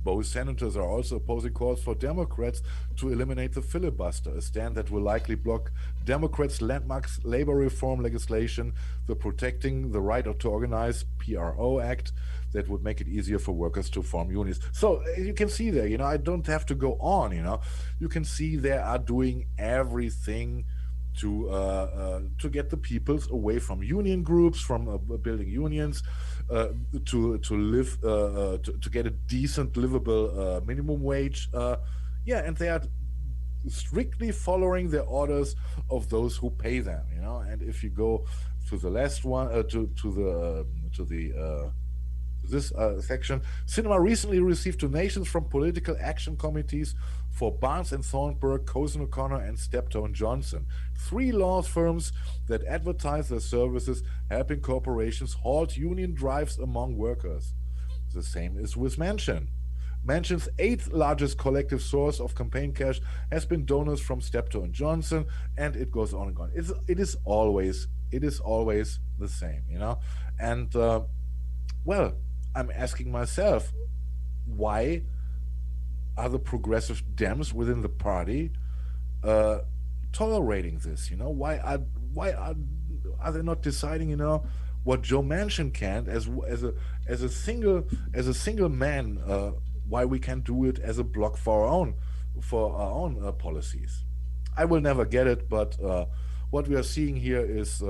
Both senators are also opposing calls for Democrats to eliminate the filibuster, a stand that will likely block Democrats' landmark labor reform legislation, the Protecting the Right to Organize (PRO) Act, that would make it easier for workers to form unions. So you can see there, you know, I don't have to go on, you know, you can see they are doing everything to get the peoples away from union groups, from building unions, to live to get a decent livable minimum wage. And they are strictly following the orders of those who pay them. And if you go to the last one, this section, Sinema recently received donations from political action committees for Barnes and Thornburg, Cozen O'Connor, and Steptoe & Johnson, 3 law firms that advertise their services, helping corporations halt union drives among workers. The same is with Manchin. Manchin's 8th largest collective source of campaign cash has been donors from Steptoe & Johnson, and it goes on and on. It is always the same, And well, I'm asking myself, why are the progressive Dems within the party tolerating this? Why are they not deciding, what Joe Manchin can as a single man? Why we can't do it as a bloc for our own policies? I will never get it, but what we are seeing here is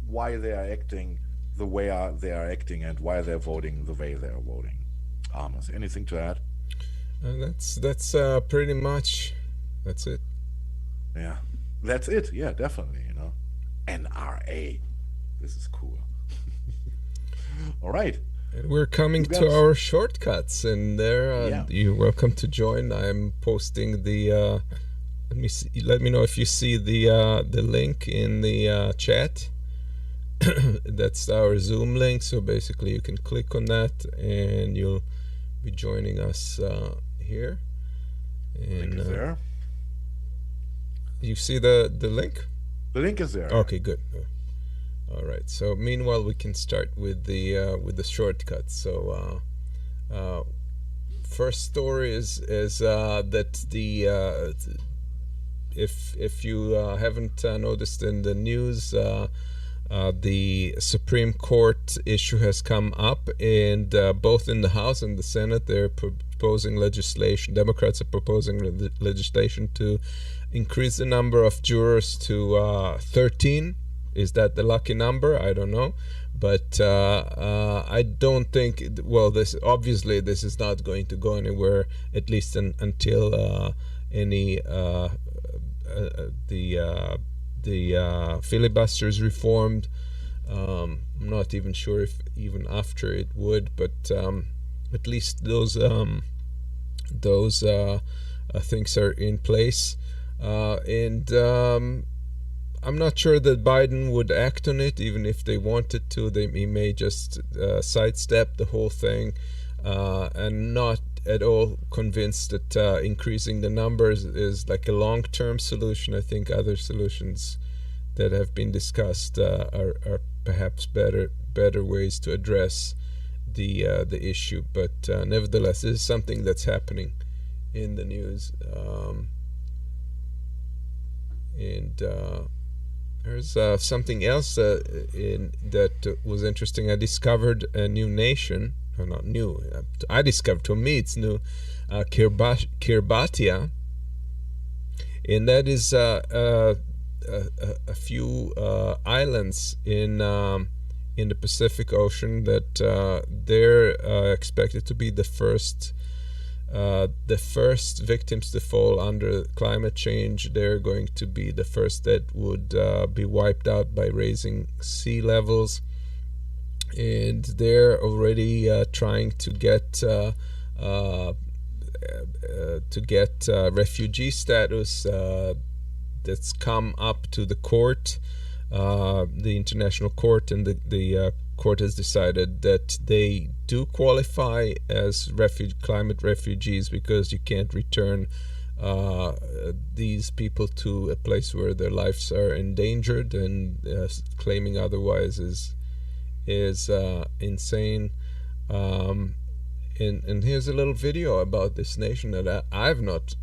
why they are acting the way they are acting and why they're voting the way they are voting. Amos, anything to add? That's pretty much, that's it. Yeah, that's it. Yeah, definitely. NRA. This is cool. All right. And we're coming to our shortcuts, and there you're welcome to join. I'm posting the. Let me know if you see the link in the chat. That's our Zoom link. So basically, you can click on that, and you'll be joining us here. And link is there. You see the link? The link is there. Okay, good. All right. So meanwhile, we can start with the shortcuts. So first story is that the if you haven't noticed in the news, the Supreme Court issue has come up, and both in the House and the Senate, they're proposing legislation. Democrats are proposing legislation to increase the number of jurors to 13. Is that the lucky number? I don't know, but I don't think. Well, this is not going to go anywhere, at least until any the filibuster is reformed. I'm not even sure if even after it would, but at least those things are in place, and I'm not sure that Biden would act on it, even if they wanted to. He may just sidestep the whole thing, and not at all convinced that increasing the numbers is like a long-term solution. I think other solutions that have been discussed are perhaps better ways to address the issue. But nevertheless, this is something that's happening in the news, and there's something else that was interesting. I discovered a new nation. Not new. I discovered, to me it's new, Kiribati, and that is a few islands in the Pacific Ocean that they're expected to be the first victims to fall under climate change. They're going to be the first that would be wiped out by raising sea levels. And they're already trying to get refugee status. That's come up to the court, the international court, and the court has decided that they do qualify as climate refugees, because you can't return these people to a place where their lives are endangered, and claiming otherwise is insane. And here's a little video about this nation that I've not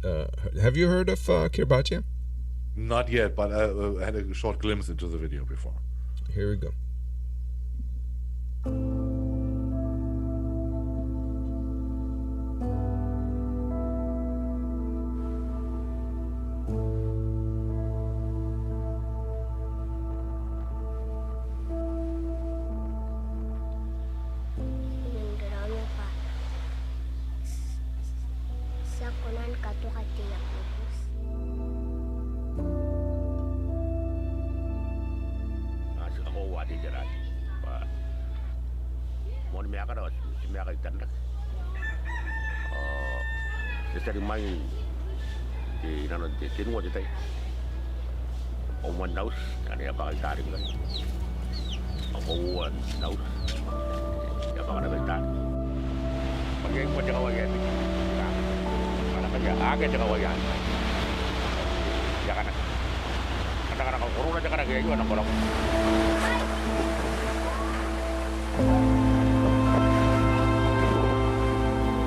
have you heard of Kiribati? Not yet, but I had a short glimpse into the video before. Here we go.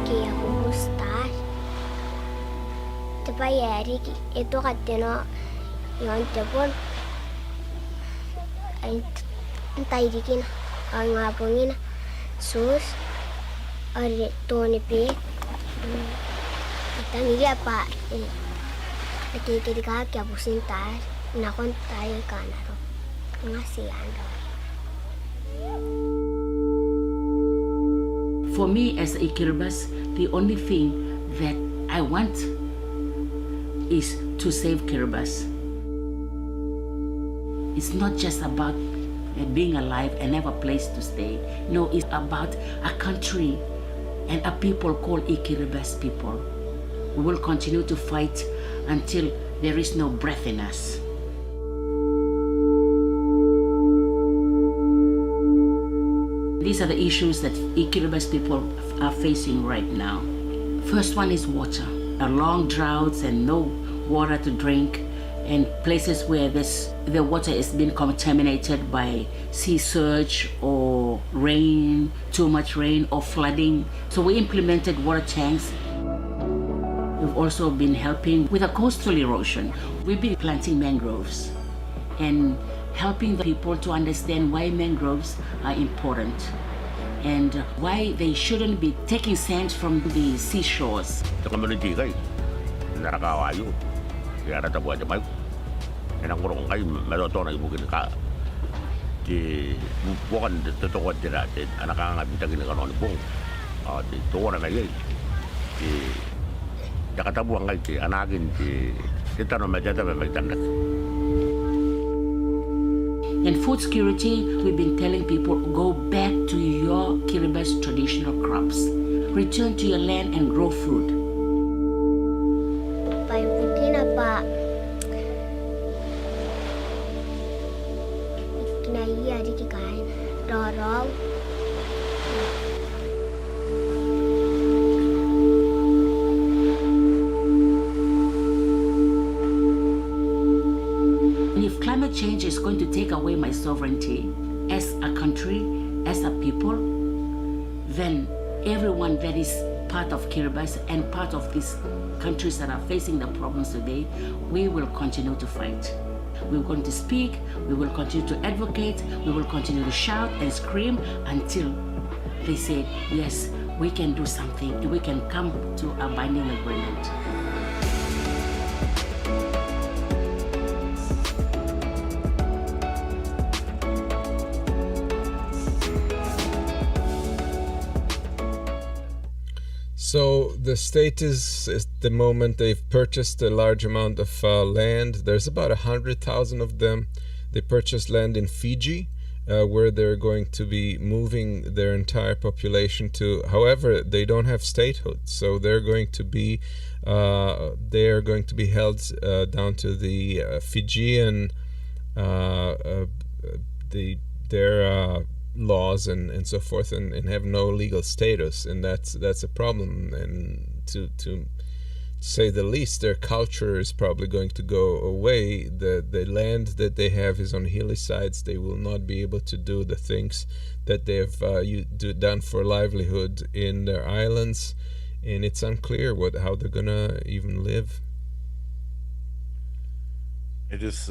Kia kuustaa. Te pajääri itu kateno yon tepon. Tairikin ngapungin sus are toni pe. Tangi apa? Ketika kia pusin tar, nakon tayo kanaro. Ngasih ando. For me as a Kiribati, the only thing that I want is to save Kiribati. It's not just about being alive and have a place to stay. No, it's about a country and a people called Kiribati people. We will continue to fight until there is no breath in us. These are the issues that Kiribati people are facing right now. First one is water. Long droughts and no water to drink, and places where the water is being contaminated by sea surge or rain, too much rain or flooding. So we implemented water tanks. We've also been helping with the coastal erosion. We've been planting mangroves and helping the people to understand why mangroves are important and why they shouldn't be taking sand from the seashores. In food security, we've been telling people, go back to your Kiribati traditional crops. Return to your land and grow food. Paiputin apa? Kinaiya di kikain. Dorong. If climate change is going to take away my sovereignty as a country, as a people, then everyone that is part of Kiribati and part of these countries that are facing the problems today, we will continue to fight. We're going to speak, we will continue to advocate, we will continue to shout and scream until they say, yes, we can do something, we can come to a binding agreement. So the state is at the moment they've purchased a large amount of land. There's about 100,000 of them. They purchased land in Fiji, where they're going to be moving their entire population to. However, they don't have statehood, so they're going to be held down to the Fijian their laws and so forth, and have no legal status, and that's a problem. And to say the least, their culture is probably going to go away. The land that they have is on hilly sides. They will not be able to do the things that they have done for livelihood in their islands, and it's unclear how they're gonna even live. It is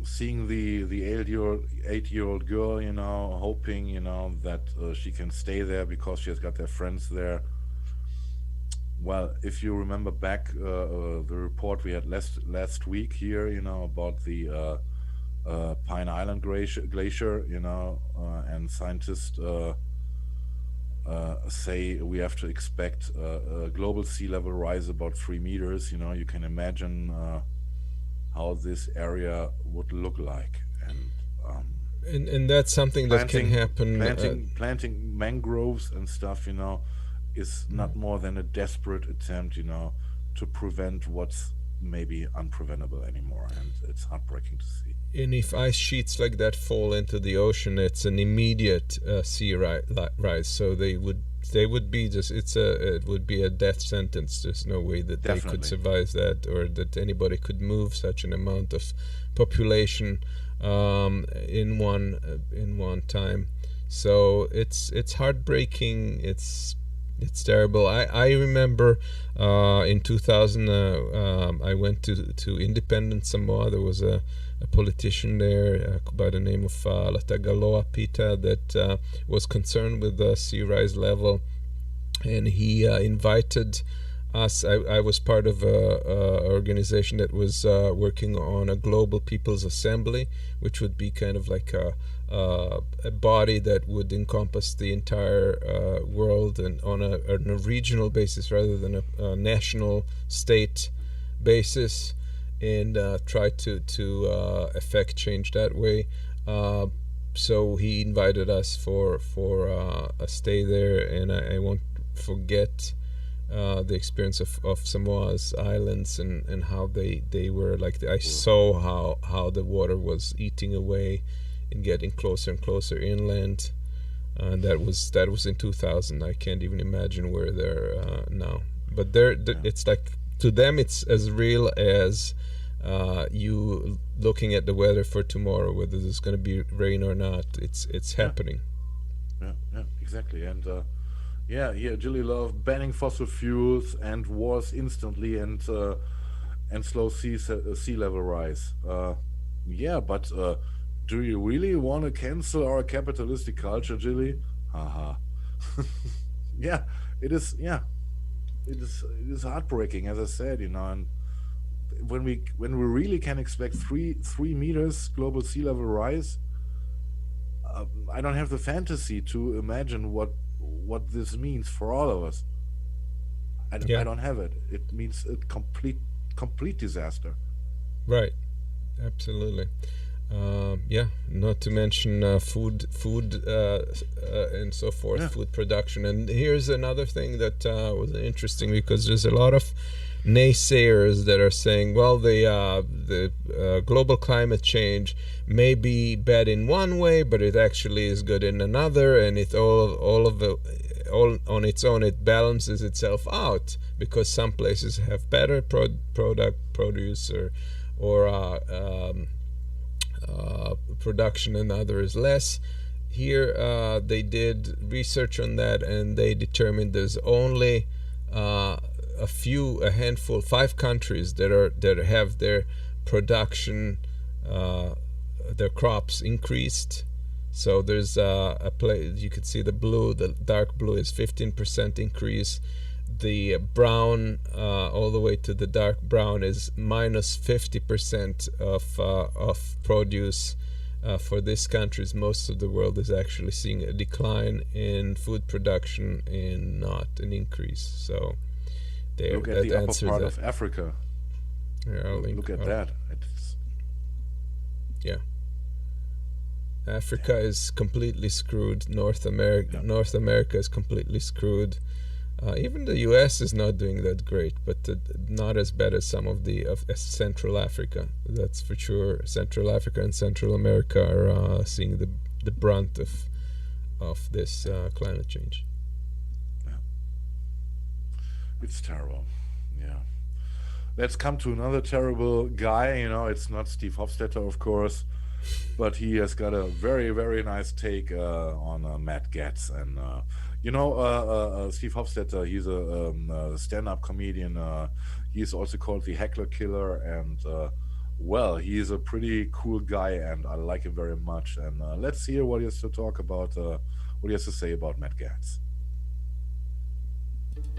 seeing the 8-year-old girl, hoping, that she can stay there because she has got their friends there. Well, if you remember back the report we had last week here, about the Pine Island glacier, and scientists say we have to expect a global sea level rise about 3 meters. You can imagine how this area would look like. And And that's something that can happen. Planting mangroves and stuff, is not more than a desperate attempt, to prevent what's maybe unpreventable anymore, and it's heartbreaking to see. And if ice sheets like that fall into the ocean, it's an immediate sea rise. So they would be just it would be a death sentence. There's no way that they could survive that, or that anybody could move such an amount of population in one time. So it's heartbreaking. It's terrible. I remember in 2000 I went to independent Samoa. There was a politician there by the name of Latagaloa Pita that was concerned with the sea rise level, and he invited us. I was part of a organization that was working on a global people's assembly, which would be kind of like a body that would encompass the entire world, and on a regional basis rather than a national state basis, and try to affect change that way. So he invited us for a stay there, and I won't forget the experience of Samoa's islands and how they were like. I saw how the water was eating away and getting closer and closer inland, and that was in 2000. I can't even imagine where they're now. But it's like, to them it's as real as you looking at the weather for tomorrow, whether there's going to be rain or not. It's happening. Yeah, exactly. And Jilly Love banning fossil fuels and wars instantly, and slow sea level rise. But do you really want to cancel our capitalistic culture, Jilly? Haha. Yeah, it is. Yeah, it is heartbreaking, as I said. And when we really can expect 3 meters global sea level rise, I don't have the fantasy to imagine what this means for all of us. I don't have it. It means a complete disaster. Right. Absolutely. Not to mention food and so forth, food production. And here's another thing that was interesting, because there's a lot of naysayers that are saying, well, the global climate change may be bad in one way, but it actually is good in another, and it all on its own it balances itself out, because some places have better produce or production and others less. Here they did research on that, and they determined there's only a handful, 5 countries that have their production, their crops increased. So there's a place, you could see the dark blue is 15% increase. The brown, all the way to the dark brown, is minus 50% of produce for these countries. Most of the world is actually seeing a decline in food production and not an increase. So look at the upper part of Africa. Look at that. Africa is completely screwed. North America is completely screwed. Even the U.S. is not doing that great, but not as bad as some of Central Africa. That's for sure. Central Africa and Central America are seeing the brunt of this climate change. Yeah. It's terrible. Yeah. Let's come to another terrible guy. It's not Steve Hofstetter, of course, but he has got a very, very nice take on Matt Gaetz. And Steve Hofstetter, he's a stand-up comedian. He's also called the Heckler Killer, and he's a pretty cool guy, and I like him very much. And let's hear what he has to talk about, what he has to say about Matt Gaetz.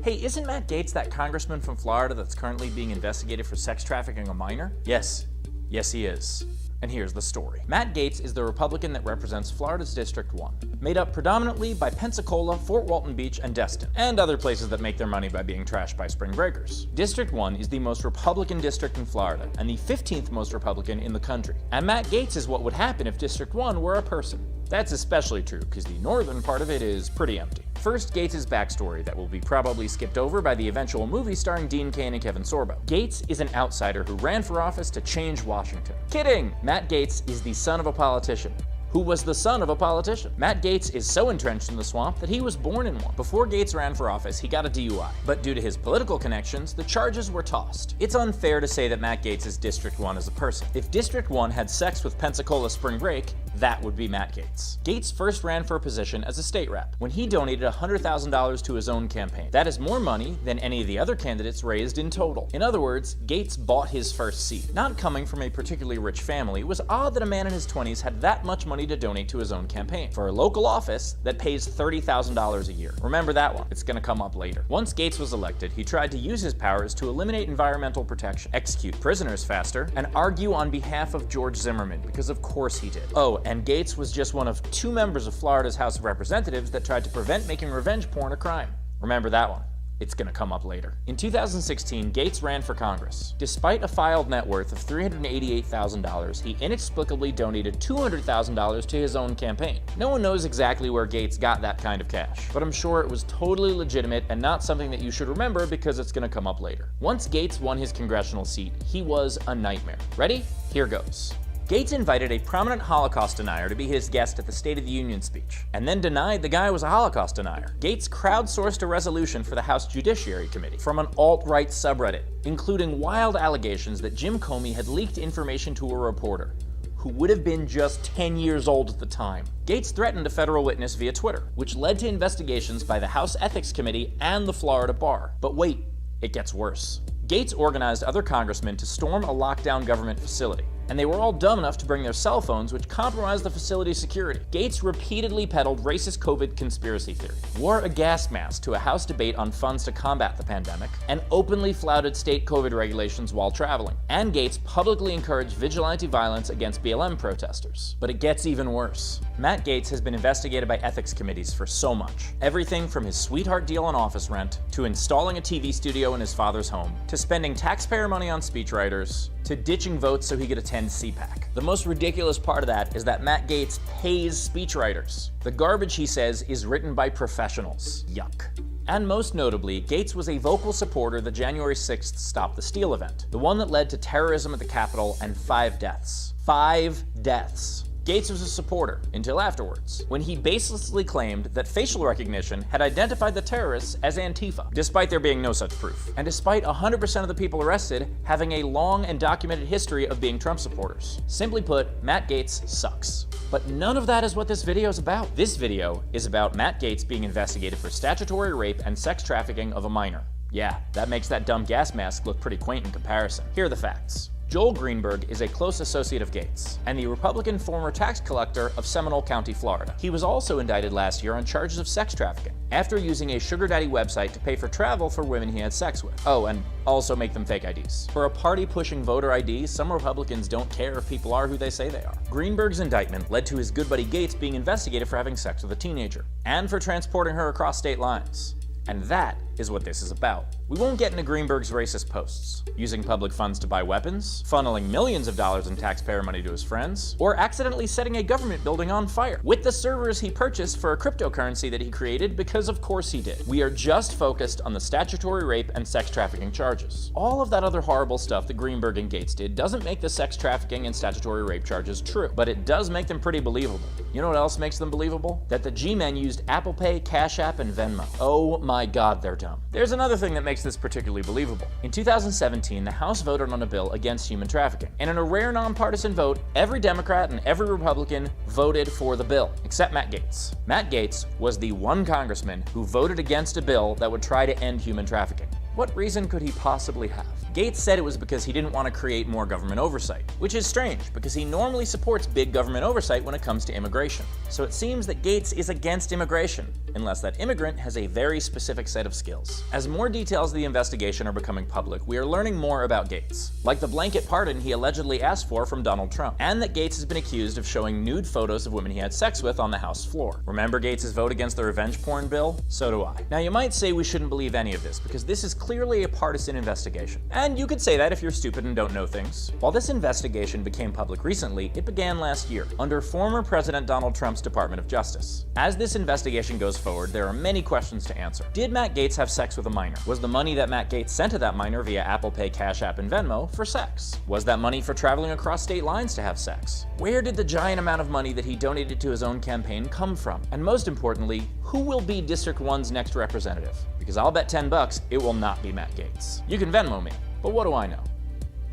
Hey, isn't Matt Gaetz that congressman from Florida that's currently being investigated for sex trafficking a minor? Yes. Yes, he is. And here's the story. Matt Gaetz is the Republican that represents Florida's District 1, made up predominantly by Pensacola, Fort Walton Beach, and Destin, and other places that make their money by being trashed by spring breakers. District 1 is the most Republican district in Florida, and the 15th most Republican in the country. And Matt Gaetz is what would happen if District 1 were a person. That's especially true, because the northern part of it is pretty empty. First, Gaetz' backstory that will be probably skipped over by the eventual movie starring Dean Cain and Kevin Sorbo. Gaetz is an outsider who ran for office to change Washington. Kidding! Matt Gaetz is the son of a politician. Who was the son of a politician. Matt Gaetz is so entrenched in the swamp that he was born in one. Before Gaetz ran for office, he got a DUI, but due to his political connections, the charges were tossed. It's unfair to say that Matt Gaetz is District 1 as a person. If District 1 had sex with Pensacola spring break, that would be Matt Gaetz. Gaetz first ran for a position as a state rep when he donated $100,000 to his own campaign. That is more money than any of the other candidates raised in total. In other words, Gaetz bought his first seat. Not coming from a particularly rich family, it was odd that a man in his 20s had that much money to donate to his own campaign for a local office that pays $30,000 a year. Remember that one, it's gonna come up later. Once Gaetz was elected, he tried to use his powers to eliminate environmental protection, execute prisoners faster, and argue on behalf of George Zimmerman, because of course he did. Oh, and Gaetz was just one of 2 members of Florida's House of Representatives that tried to prevent making revenge porn a crime. Remember that one. It's gonna come up later. In 2016, Gaetz ran for Congress. Despite a filed net worth of $388,000, he inexplicably donated $200,000 to his own campaign. No one knows exactly where Gaetz got that kind of cash, but I'm sure it was totally legitimate and not something that you should remember because it's gonna come up later. Once Gaetz won his congressional seat, he was a nightmare. Ready? Here goes. Gaetz invited a prominent Holocaust denier to be his guest at the State of the Union speech, and then denied the guy was a Holocaust denier. Gaetz crowdsourced a resolution for the House Judiciary Committee from an alt-right subreddit, including wild allegations that Jim Comey had leaked information to a reporter, who would have been just 10 years old at the time. Gaetz threatened a federal witness via Twitter, which led to investigations by the House Ethics Committee and the Florida Bar. But wait, it gets worse. Gaetz organized other congressmen to storm a lockdown government facility, and they were all dumb enough to bring their cell phones, which compromised the facility's security. Gaetz repeatedly peddled racist COVID conspiracy theory, wore a gas mask to a House debate on funds to combat the pandemic, and openly flouted state COVID regulations while traveling. And Gaetz publicly encouraged vigilante violence against BLM protesters. But it gets even worse. Matt Gaetz has been investigated by ethics committees for so much. Everything from his sweetheart deal on office rent, to installing a TV studio in his father's home, to spending taxpayer money on speechwriters, to ditching votes so he could attend CPAC. The most ridiculous part of that is that Matt Gaetz pays speechwriters. The garbage, he says, is written by professionals. Yuck. And most notably, Gaetz was a vocal supporter of the January 6th Stop the Steal event, the one that led to terrorism at the Capitol and 5 deaths. 5 deaths. Gaetz was a supporter until afterwards, when he baselessly claimed that facial recognition had identified the terrorists as Antifa, despite there being no such proof, and despite 100% of the people arrested having a long and documented history of being Trump supporters. Simply put, Matt Gaetz sucks. But none of that is what this video is about. This video is about Matt Gaetz being investigated for statutory rape and sex trafficking of a minor. Yeah, that makes that dumb gas mask look pretty quaint in comparison. Here are the facts. Joel Greenberg is a close associate of Gaetz, and the Republican former tax collector of Seminole County, Florida. He was also indicted last year on charges of sex trafficking, after using a sugar daddy website to pay for travel for women he had sex with. Oh, and also make them fake IDs. For a party-pushing voter ID, some Republicans don't care if people are who they say they are. Greenberg's indictment led to his good buddy Gaetz being investigated for having sex with a teenager, and for transporting her across state lines. And that is what this is about. We won't get into Greenberg's racist posts, using public funds to buy weapons, funneling millions of dollars in taxpayer money to his friends, or accidentally setting a government building on fire with the servers he purchased for a cryptocurrency that he created, because of course he did. We are just focused on the statutory rape and sex trafficking charges. All of that other horrible stuff that Greenberg and Gaetz did doesn't make the sex trafficking and statutory rape charges true, but it does make them pretty believable. You know what else makes them believable? That the G-men used Apple Pay, Cash App, and Venmo. Oh my God, they're dumb. There's another thing that makes this particularly believable. In 2017, the House voted on a bill against human trafficking, and in a rare nonpartisan vote, every Democrat and every Republican voted for the bill, except Matt Gaetz. Matt Gaetz was the one congressman who voted against a bill that would try to end human trafficking. What reason could he possibly have? Gates said it was because he didn't want to create more government oversight, which is strange because he normally supports big government oversight when it comes to immigration. So it seems that Gates is against immigration, unless that immigrant has a very specific set of skills. As more details of the investigation are becoming public, we are learning more about Gates, like the blanket pardon he allegedly asked for from Donald Trump, and that Gates has been accused of showing nude photos of women he had sex with on the House floor. Remember Gates' vote against the revenge porn bill? So do I. Now you might say we shouldn't believe any of this because this is clearly a partisan investigation. And you could say that if you're stupid and don't know things. While this investigation became public recently, it began last year, under former President Donald Trump's Department of Justice. As this investigation goes forward, there are many questions to answer. Did Matt Gaetz have sex with a minor? Was the money that Matt Gaetz sent to that minor via Apple Pay, Cash App, and Venmo for sex? Was that money for traveling across state lines to have sex? Where did the giant amount of money that he donated to his own campaign come from? And most importantly, who will be District 1's next representative? Because I'll bet $10 it will not be Matt Gaetz. You can Venmo me, but what do I know?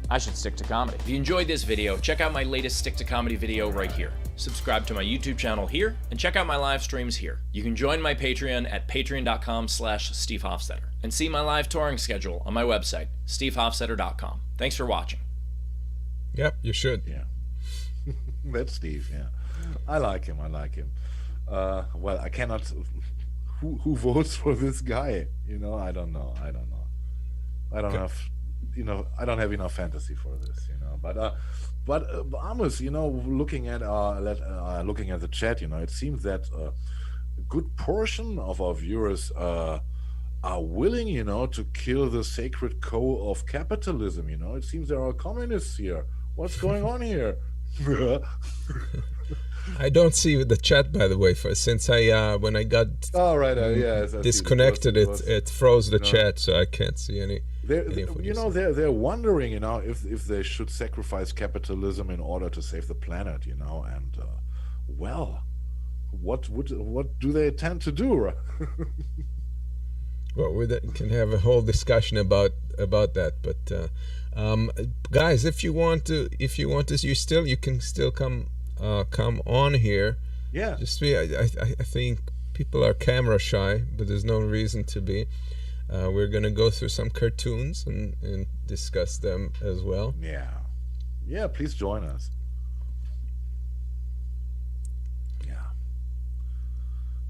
I should stick to comedy. If you enjoyed this video, check out my latest Stick to Comedy video right here. Subscribe to my YouTube channel here, and check out my live streams here. You can join my Patreon at patreon.com/Steve Hofstetter, and see my live touring schedule on my website, stevehofstetter.com. Thanks for watching. Yep, you should. Yeah. That's Steve, yeah. I like him, I like him. Well, I cannot... Who votes for this guy? You know, I don't know. I don't have... You know, I don't have enough fantasy for this, you know. But Amos, you know, looking at the chat, you know, it seems that a good portion of our viewers are willing, you know, to kill the sacred cow of capitalism. You know, it seems there are communists here. What's going on here? I don't see the chat, by the way, since I when I got disconnected, it froze the chat, so I can't see any. They're wondering, you know, if they should sacrifice capitalism in order to save the planet, you know, and well, what do they intend to do? Well, we can have a whole discussion about that, but guys, if you want to, you can still come on here. Yeah. Just I think people are camera shy, but there's no reason to be. We're gonna go through some cartoons and discuss them as well. Yeah, please join us. Yeah,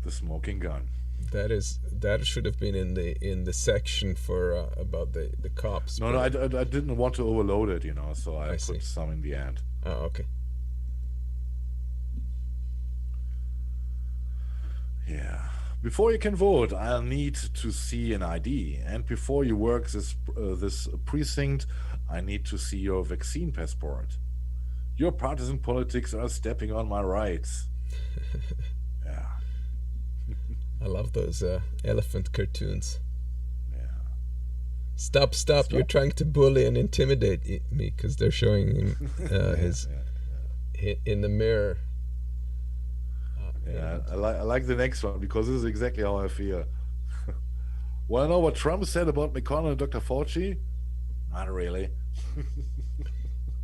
the smoking gun. That should have been in the section for about the cops. No, I didn't want to overload it, you know, so I put some in the end. Oh, okay. Yeah. Before you can vote, I'll need to see an ID, and before you work this precinct, I need to see your vaccine passport. Your partisan politics are stepping on my rights. Yeah. I love those elephant cartoons. Yeah. Stop! You're trying to bully and intimidate me because they're showing him his in the mirror. Yeah, I like the next one because this is exactly how I feel. Want to know what Trump said about McConnell and Dr. Fauci? Not really.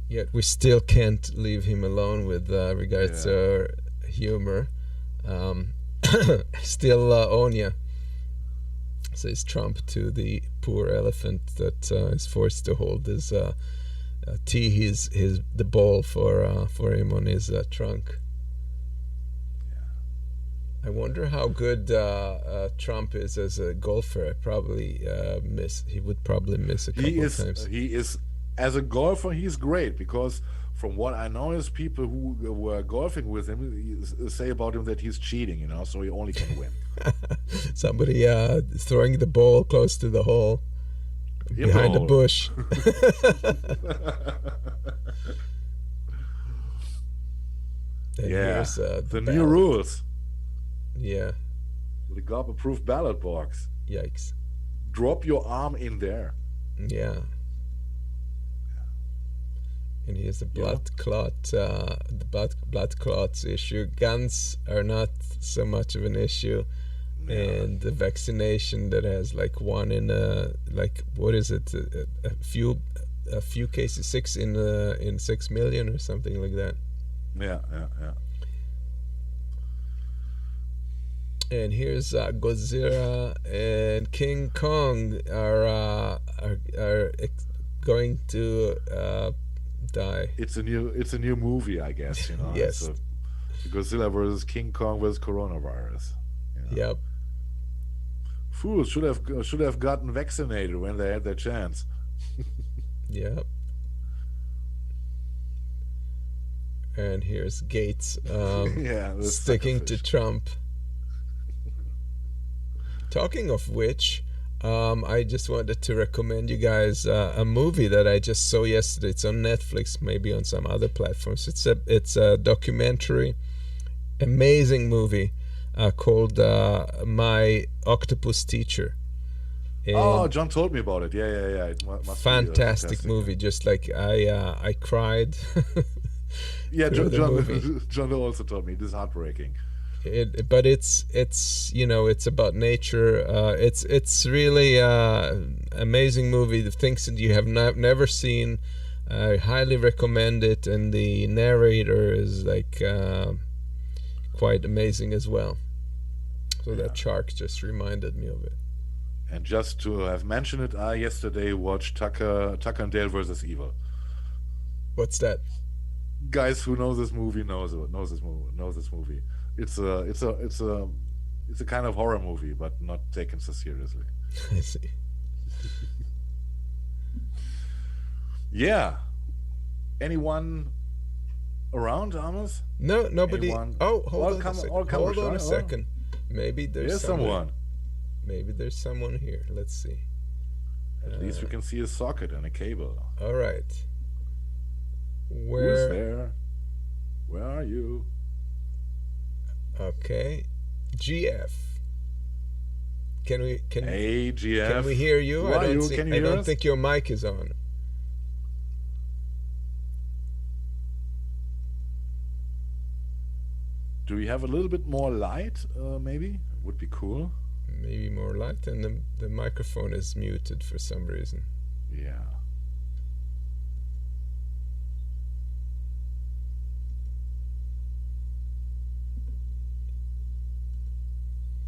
Yet we still can't leave him alone with regards to humor. Still own ya, says Trump to the poor elephant that is forced to hold his the ball for him on his trunk. I wonder how good Trump is as a golfer. He would probably miss a couple of times. He is, as a golfer, he's great, because from what I know is people who were golfing with him say about him that he's cheating, you know, so he only can win. Somebody throwing the ball close to the hole behind a bush. Yeah, the new rules. Yeah. The GOP-approved ballot box. Yikes. Drop your arm in there. Yeah. And here's the blood clots issue. Guns are not so much of an issue. Yeah. And the vaccination that has like one in what is it? A few cases, 6 in 6 million or something like that. Yeah. And here's Godzilla and King Kong are going to die. It's a new movie, I guess. Yes. It's Godzilla versus King Kong versus coronavirus. Yep. Fools should have gotten vaccinated when they had their chance. Yep. And here's Gates sticking to Trump. Talking of which, I just wanted to recommend you guys a movie that I just saw yesterday. It's on Netflix, maybe on some other platforms. It's a documentary, amazing movie called My Octopus Teacher. And John told me about it. Yeah. It must fantastic be movie. Just like I cried. Yeah, John also told me this is heartbreaking. But it's it's about nature. It's really amazing movie. The things that you have never seen. I highly recommend it, and the narrator is like quite amazing as well. So that shark just reminded me of it. And just to have mentioned it, I yesterday watched Tucker and Dale versus Evil. What's that? Guys who know this movie knows this movie. It's a kind of horror movie, but not taken so seriously. I see. Yeah. Anyone around, Amos? No, nobody. Anyone? Oh, hold on a second. Maybe there's someone. Maybe there's someone here. Let's see. At least we can see a socket and a cable. All right. Who's there? Where are you? Okay. GF. Hey, GF. Can we hear you? I don't think your mic is on. Do we have a little bit more light? Maybe would be cool. Maybe more light, and the microphone is muted for some reason. Yeah.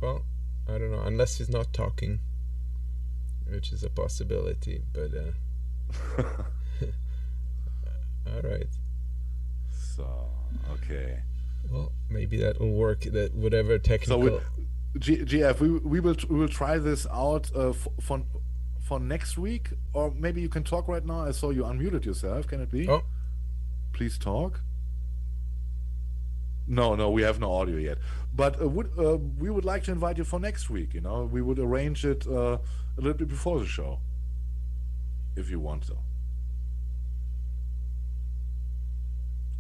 Well, I don't know, unless he's not talking, which is a possibility, but all right. So, okay. Well, maybe that will work, that whatever technical... So, GF, we will try this out for next week, or maybe you can talk right now. I saw you unmuted yourself. Can it be? Oh. Please talk. No, we have no audio yet. But we would like to invite you for next week. We would arrange it a little bit before the show, if you want to.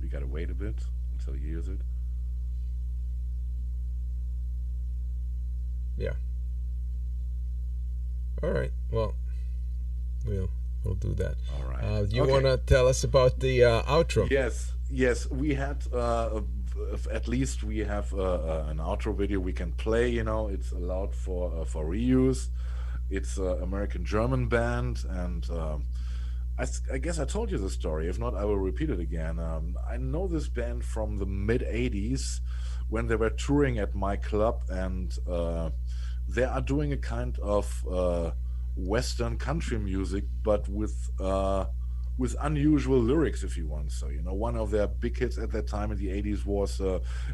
We gotta wait a bit until he hears it. Yeah. All right. Well, we'll do that. All right. You want to tell us about the outro? Yes. We had at least we have an outro video we can play. It's allowed for reuse. It's an American-German band, and I guess I told you the story. If not, I will repeat it again. I know this band from the mid-'80s when they were touring at my club, and they are doing a kind of Western country music, but with unusual lyrics, if you want. So, one of their big hits at that time in the 80s was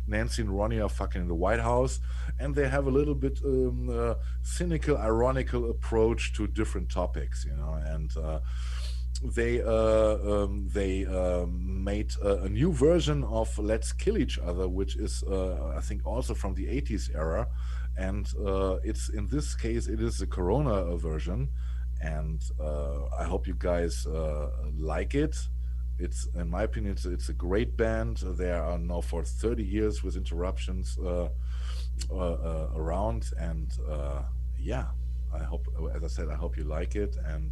Nancy and Ronnie are fucking in the White House, and they have a little bit cynical, ironical approach to different topics, and they made a new version of Let's Kill Each Other, which is I think also from the 80s era, and it's, in this case, it is the Corona version, and I hope you guys like it. It's, in my opinion, it's a great band. They are now for 30 years with interruptions around, and yeah, I hope, as I said, I hope you like it, and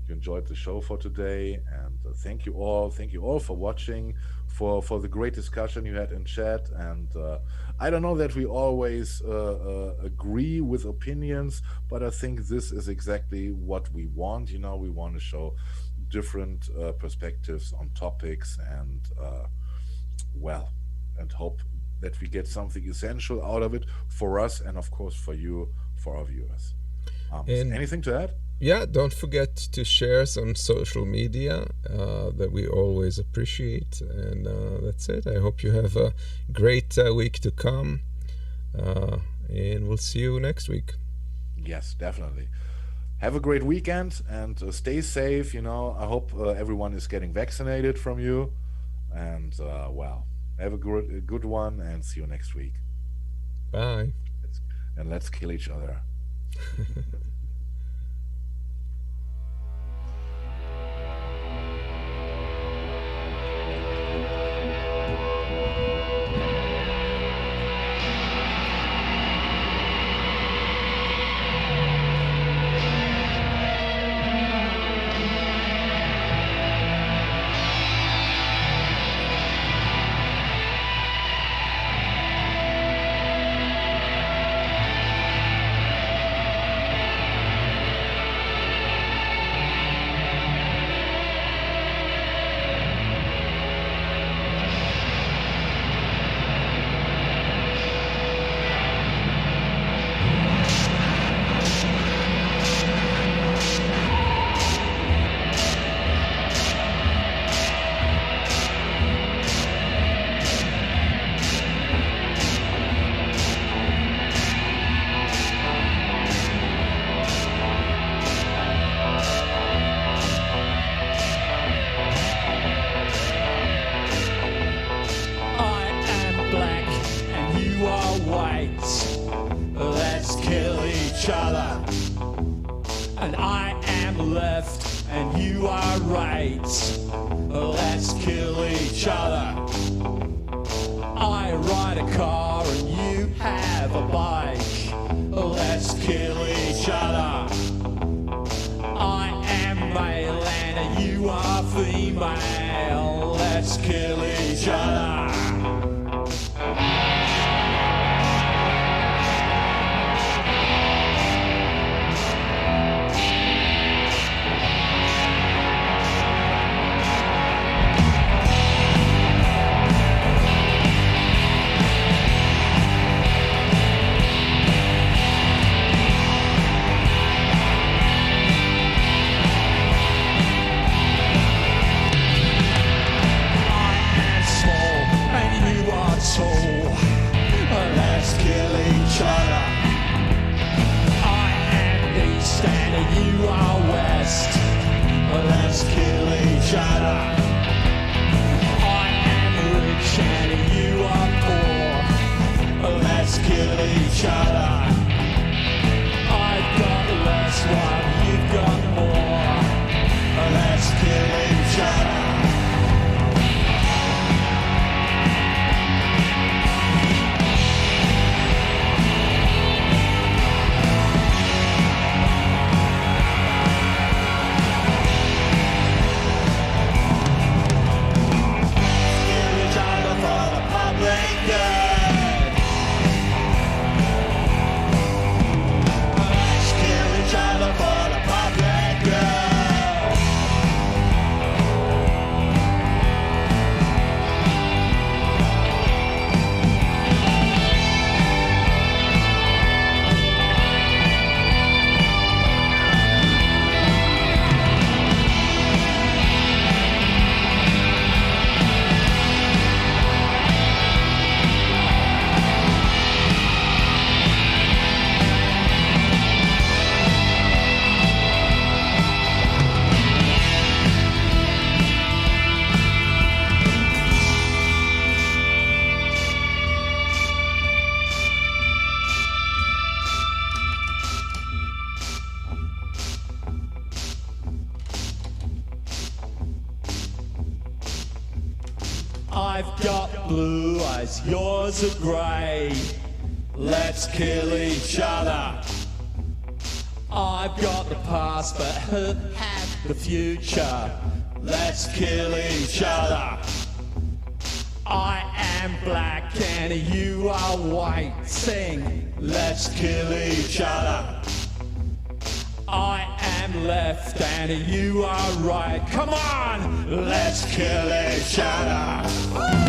you enjoyed the show for today, and thank you all for watching, for the great discussion you had in chat. And I don't know that we always agree with opinions, but I think this is exactly what we want. We want to show different perspectives on topics, and and hope that we get something essential out of it for us, and of course for you, for our viewers. Anything to add? yeah, don't forget to share us on social media, that we always appreciate. And that's it. I hope you have a great week to come. And we'll see you next week. Yes, definitely. Have a great weekend and stay safe. I hope everyone is getting vaccinated from you. And well, have a good one and see you next week. Bye. And let's kill each other. And I am left and you are right. Let's kill each other. I ride a car and you have a bike. Let's kill each other. I am male and you are female. Let's kill each other. Let's kill each other. I am east and you are west. Let's kill each other. I am rich and you are poor. Let's kill each other. I've got less while you've got more. Let's kill each other. I've got blue eyes, yours are grey. Let's kill each other. I've got the past, but her have the future. Let's kill each other. I am black and you are white. Sing, let's kill each other. I am left and you are right. Come on, let's kill each other.